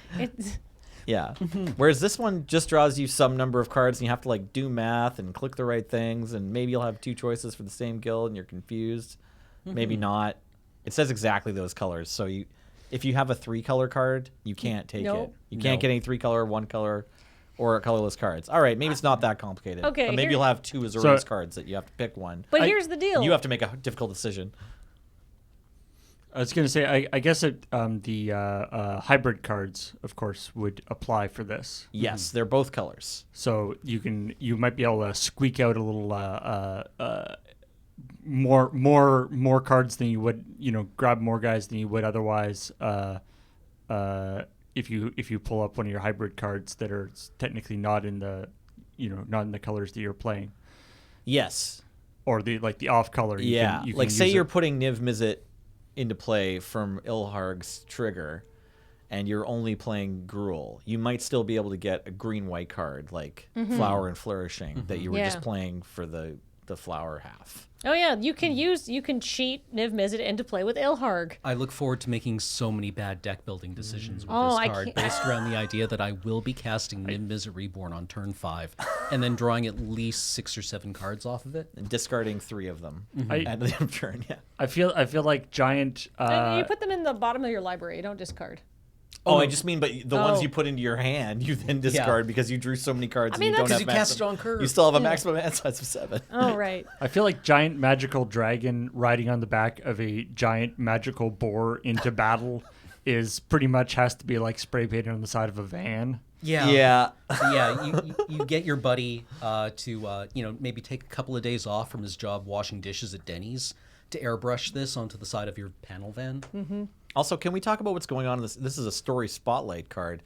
Yeah. Whereas this one just draws you some number of cards, and you have to like do math and click the right things, and maybe you'll have 2 choices for the same guild, and you're confused. Maybe not. It says exactly those colors, so if you have a 3-color card, you can't take Nope. it. You can't get any 3-color, 1-color, or colorless cards. All right, maybe it's not that complicated. Okay, But maybe here- you'll have 2 Azorius cards that you have to pick one. But here's the deal. You have to make a difficult decision. I was going to say, I guess the hybrid cards, of course, would apply for this. Yes, they're both colors. So you might be able to squeak out a little more cards than you would, grab more guys than you would otherwise. If you pull up one of your hybrid cards that are technically not in the colors that you're playing, Yes. or the off color. Yeah. You can Like say use you're it. putting Niv Mizzet into play from Ilharg's trigger, and you're only playing Gruul, you might still be able to get a green-white card like Flower and Flourishing that you were just Yeah. playing for the flower half. Oh yeah, you can cheat Niv Mizzet into play with Ilharg. I look forward to making so many bad deck building decisions with Oh, I this card, can't- based around the idea that I will be casting Niv Mizzet Reborn on turn 5, and then drawing at least 6 or 7 cards off of it. And discarding 3 of them I- at the end of turn, yeah. I feel like giant. You put them in the bottom of your library. You don't discard. Oh, I just mean, but the ones Oh. you put into your hand, you then discard because you drew so many cards I mean, and you don't that's- have 'Cause you cast maximum- it on curve. You still have a maximum hand size of 7. Oh right. I feel like giant magical dragon riding on the back of a giant magical boar into battle is pretty much has to be like spray painted on the side of a van. Yeah. Yeah. So yeah, you get your buddy to maybe take a couple of days off from his job washing dishes at Denny's to airbrush this onto the side of your panel van. Mm-hmm. Also, can we talk about what's going on in this? This is a story spotlight card.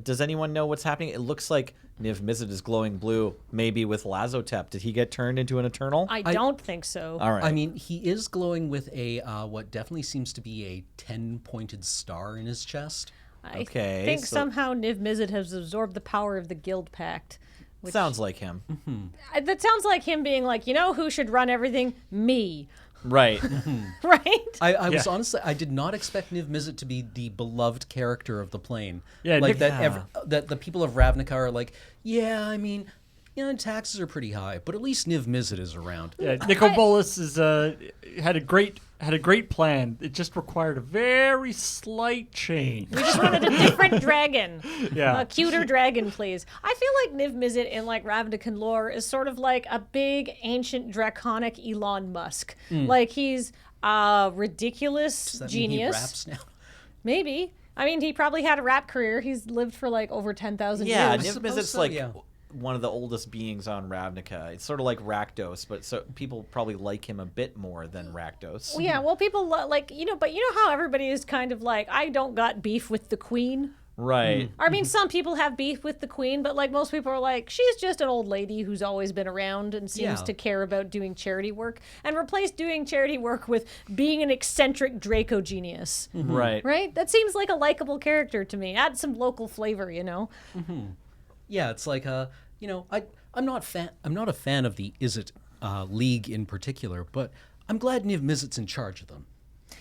Does anyone know what's happening? It looks like Niv Mizzet is glowing blue, maybe with Lazotep. Did he get turned into an Eternal? I don't think so. All right. I mean, he is glowing with a what definitely seems to be a 10-pointed star in his chest. I Okay, think so- somehow Niv Mizzet has absorbed the power of the Guild Pact. Which, Sounds like him. that sounds like him being like, you know who should run everything? Me. Right. Right? I was Yeah. honestly, I did not expect Niv Mizzet to be the beloved character of the plane. Yeah, like Niv- that the people of Ravnica are like, yeah, I mean, you know, taxes are pretty high, but at least Niv Mizzet is around. Yeah, Nicol Bolas is had a great plan. It just required a very slight change. We just wanted a different dragon. Yeah. A cuter dragon, please. I feel like Niv Mizzet in like Ravnican lore is sort of like a big ancient draconic Elon Musk. Like he's a ridiculous Does that genius. mean he raps now? Maybe. I mean, he probably had a rap career. He's lived for like over 10,000 Yeah, years. Niv suppose Mizzet's so, like yeah. one of the oldest beings on Ravnica. It's sort of like Rakdos, but so people probably like him a bit more than Rakdos. Well, yeah, well, people like, you know, but you know how everybody is kind of like, I don't got beef with the queen. Right. I mean, some people have beef with the queen, but like most people are like, she's just an old lady who's always been around and seems Yeah. to care about doing charity work, and replace doing charity work with being an eccentric Draco genius. Right. Right? That seems like a likable character to me. Add some local flavor, you know? Yeah, it's like you know, I'm not a fan of the Izzet League in particular, but I'm glad Niv Mizzet's in charge of them.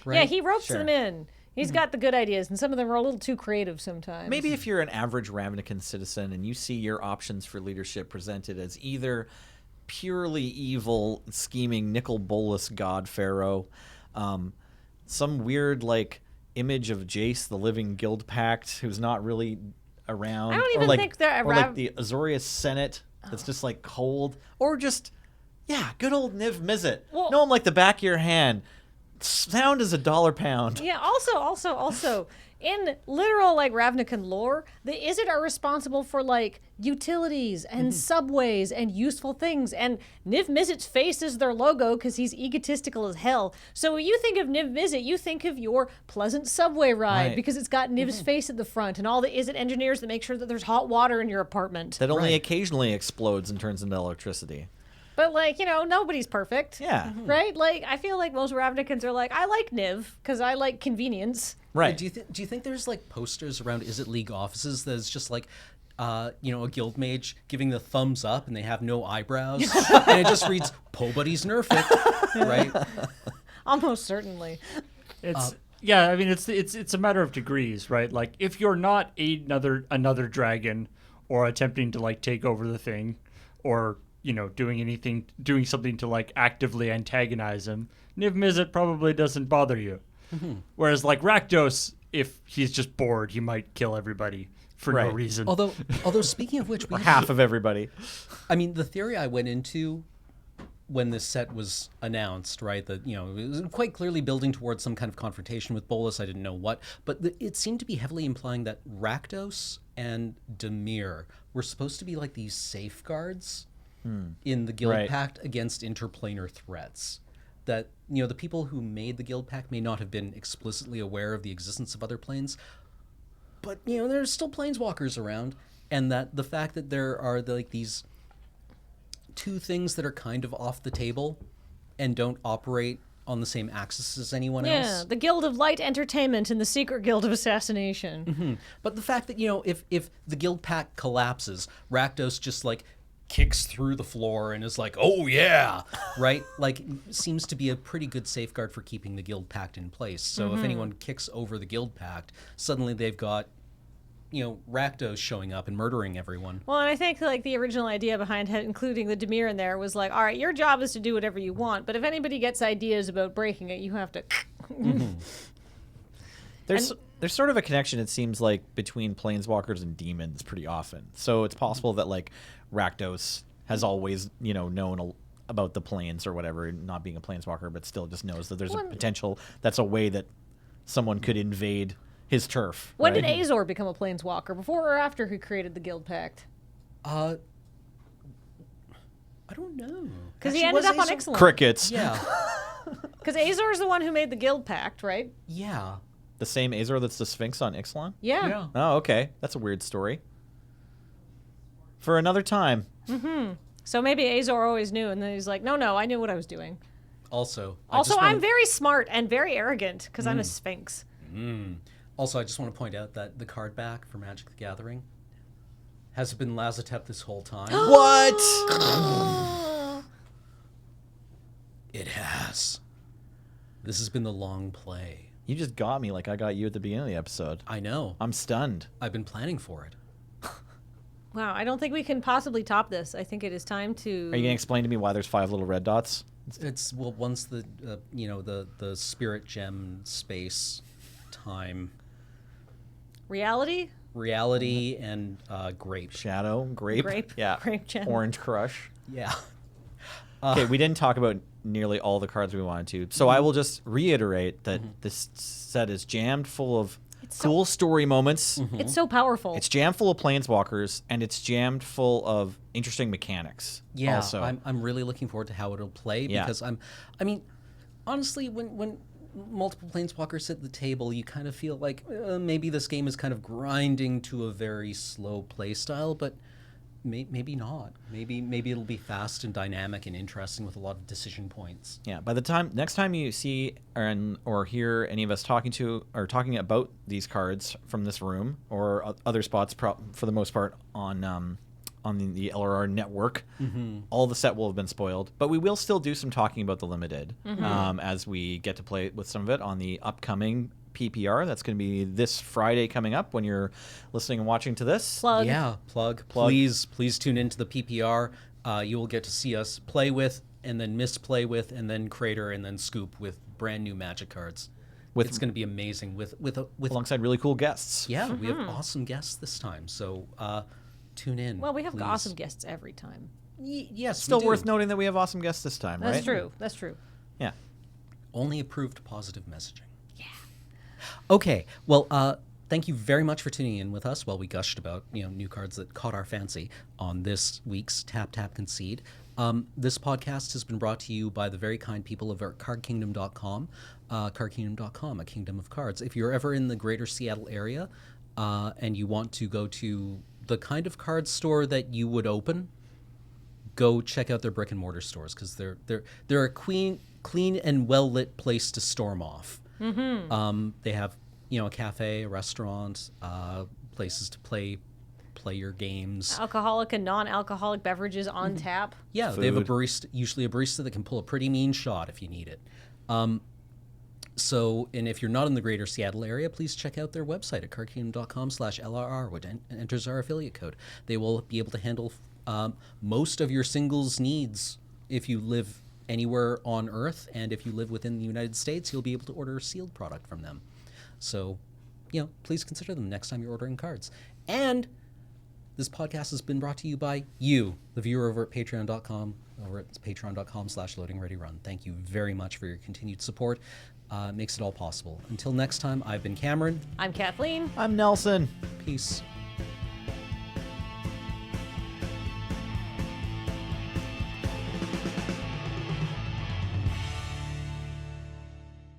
Right? Yeah, he ropes Sure. them in. He's got the good ideas, and some of them are a little too creative sometimes. Maybe if you're an average Ravnican citizen and you see your options for leadership presented as either purely evil, scheming Nicol Bolas God Pharaoh, some weird like image of Jace, the living guild pact, who's not really around. I don't or even like, think they're or like the Azorius Senate that's just like cold, or just good old Niv Mizzet. Well- Know him like the back of your hand. Sound as $1 pound. Yeah, also, in literal, like, Ravnican lore, the Izzet are responsible for, like, utilities and subways and useful things, and Niv Mizzet's face is their logo because he's egotistical as hell. So when you think of Niv Mizzet, you think of your pleasant subway ride Right. because it's got Niv's face at the front and all the Izzet engineers that make sure that there's hot water in your apartment. That only Right. occasionally explodes and turns into electricity. But, like, you know, nobody's perfect. Yeah. Right? Like, I feel like most Ravnicans are like, I like Niv because I like convenience. Right. Do you think there's like posters around Izzet League offices that's just like, you know, a guild mage giving the thumbs up and they have no eyebrows and it just reads "Po Buddy's Nerf It," right? Almost certainly. It's yeah, I mean it's a matter of degrees, right? Like if you're not another dragon or attempting to like take over the thing or, you know, doing something to like actively antagonize him, Niv Mizzet probably doesn't bother you. Whereas like Rakdos, if he's just bored, he might kill everybody for no Right. reason. Although speaking of which, Or half of everybody. I mean, the theory I went into when this set was announced, right, that, you know, it was quite clearly building towards some kind of confrontation with Bolas. I didn't know what, but it seemed to be heavily implying that Rakdos and Dimir were supposed to be like these safeguards in the Guild Right. Pact against interplanar threats. That, you know, the people who made the Guild Pact may not have been explicitly aware of the existence of other planes, but, you know, there's still planeswalkers around, and that the fact that there are like these two things that are kind of off the table and don't operate on the same axis as anyone Yeah, else. the Guild of Light Entertainment and the Secret Guild of Assassination. But the fact that, you know, if the Guild Pact collapses, Rakdos just like kicks through the floor and is like, "Oh yeah," right? Like, seems to be a pretty good safeguard for keeping the Guild Pact in place. So if anyone kicks over the Guild Pact, suddenly they've got, you know, Rakdos showing up and murdering everyone. Well, and I think like the original idea behind including the Dimir in there was like, all right, your job is to do whatever you want, but if anybody gets ideas about breaking it, you have to. There's sort of a connection, it seems like, between planeswalkers and demons pretty often. So it's possible that like Rakdos has always, you know, known about the planes or whatever, not being a planeswalker, but still just knows that there's a potential. That's a way that someone could invade his turf. When right? did Azor become a planeswalker? Before or after he created the Guild Pact? I don't know. Because he Actually, ended was up on Azor- Excellent. Crickets. Yeah. Because Azor's the one who made the guild pact, right? Yeah. The same Azor that's the Sphinx on Ixalan? Yeah. Oh, okay. That's a weird story. For another time. So maybe Azor always knew, and then he's like, no, I knew what I was doing. Also, I'm very smart and very arrogant because I'm a Sphinx. Also, I just want to point out that the card back for Magic the Gathering has been Lazotep this whole time. What? It has. This has been the long play. You just got me like I got you at the beginning of the episode. I know. I'm stunned. I've been planning for it. Wow, I don't think we can possibly top this. I think it is time to... Are you going to explain to me why there's 5 little red dots? It's once the the spirit gem space time Reality? reality and grape. Shadow, grape. Yeah. Grape gem. Orange Crush. Yeah. Okay, we didn't talk about nearly all the cards we wanted to. So I will just reiterate that this set is jammed full of cool story moments. It's so powerful. It's jammed full of planeswalkers, and it's jammed full of interesting mechanics. Yeah, also. I'm really looking forward to how it'll play Yeah. because honestly, when multiple planeswalkers sit at the table, you kind of feel like maybe this game is kind of grinding to a very slow play style, but maybe not. Maybe it'll be fast and dynamic and interesting with a lot of decision points. Yeah, by the time next time you see or hear any of us talking about these cards from this room or other spots, for the most part on the LRR network, all the set will have been spoiled. But we will still do some talking about the limited as we get to play with some of it on the upcoming PPR. That's going to be this Friday coming up when you're listening and watching to this. Plug. Yeah, plug. Please tune into the PPR. You will get to see us play with and then misplay with and then crater and then scoop with brand new Magic cards. It's going to be amazing with Alongside really cool guests. Yeah, we have awesome guests this time. So tune in. Well, we have please. awesome guests every time. Yes, Still we do. worth noting that we have awesome guests this time, That's right? true. That's true. Yeah. Only approved positive messaging. Yeah. Okay. Well, thank you very much for tuning in with us while we gushed about new cards that caught our fancy on this week's Tap Concede. This podcast has been brought to you by the very kind people of cardkingdom.com. Cardkingdom.com, a kingdom of cards. If you're ever in the greater Seattle area and you want to go to the kind of card store that you would open, go check out their brick and mortar stores because they're a clean and well lit place to storm off. They have a cafe, a restaurant, places to play your games. Alcoholic and non-alcoholic beverages on tap. Yeah, they have a Food. barista, usually a barista that can pull a pretty mean shot if you need it. And if you're not in the greater Seattle area, please check out their website at cardkingdom.com/LRR, which enters our affiliate code. They will be able to handle most of your singles needs if you live anywhere on Earth, and if you live within the United States, you'll be able to order sealed product from them. So, please consider them next time you're ordering cards. And this podcast has been brought to you by you, the viewer over at patreon.com, over at patreon.com/LoadingReadyRun. Thank you very much for your continued support. Makes it all possible. Until next time, I've been Cameron. I'm Kathleen. I'm Nelson. Peace.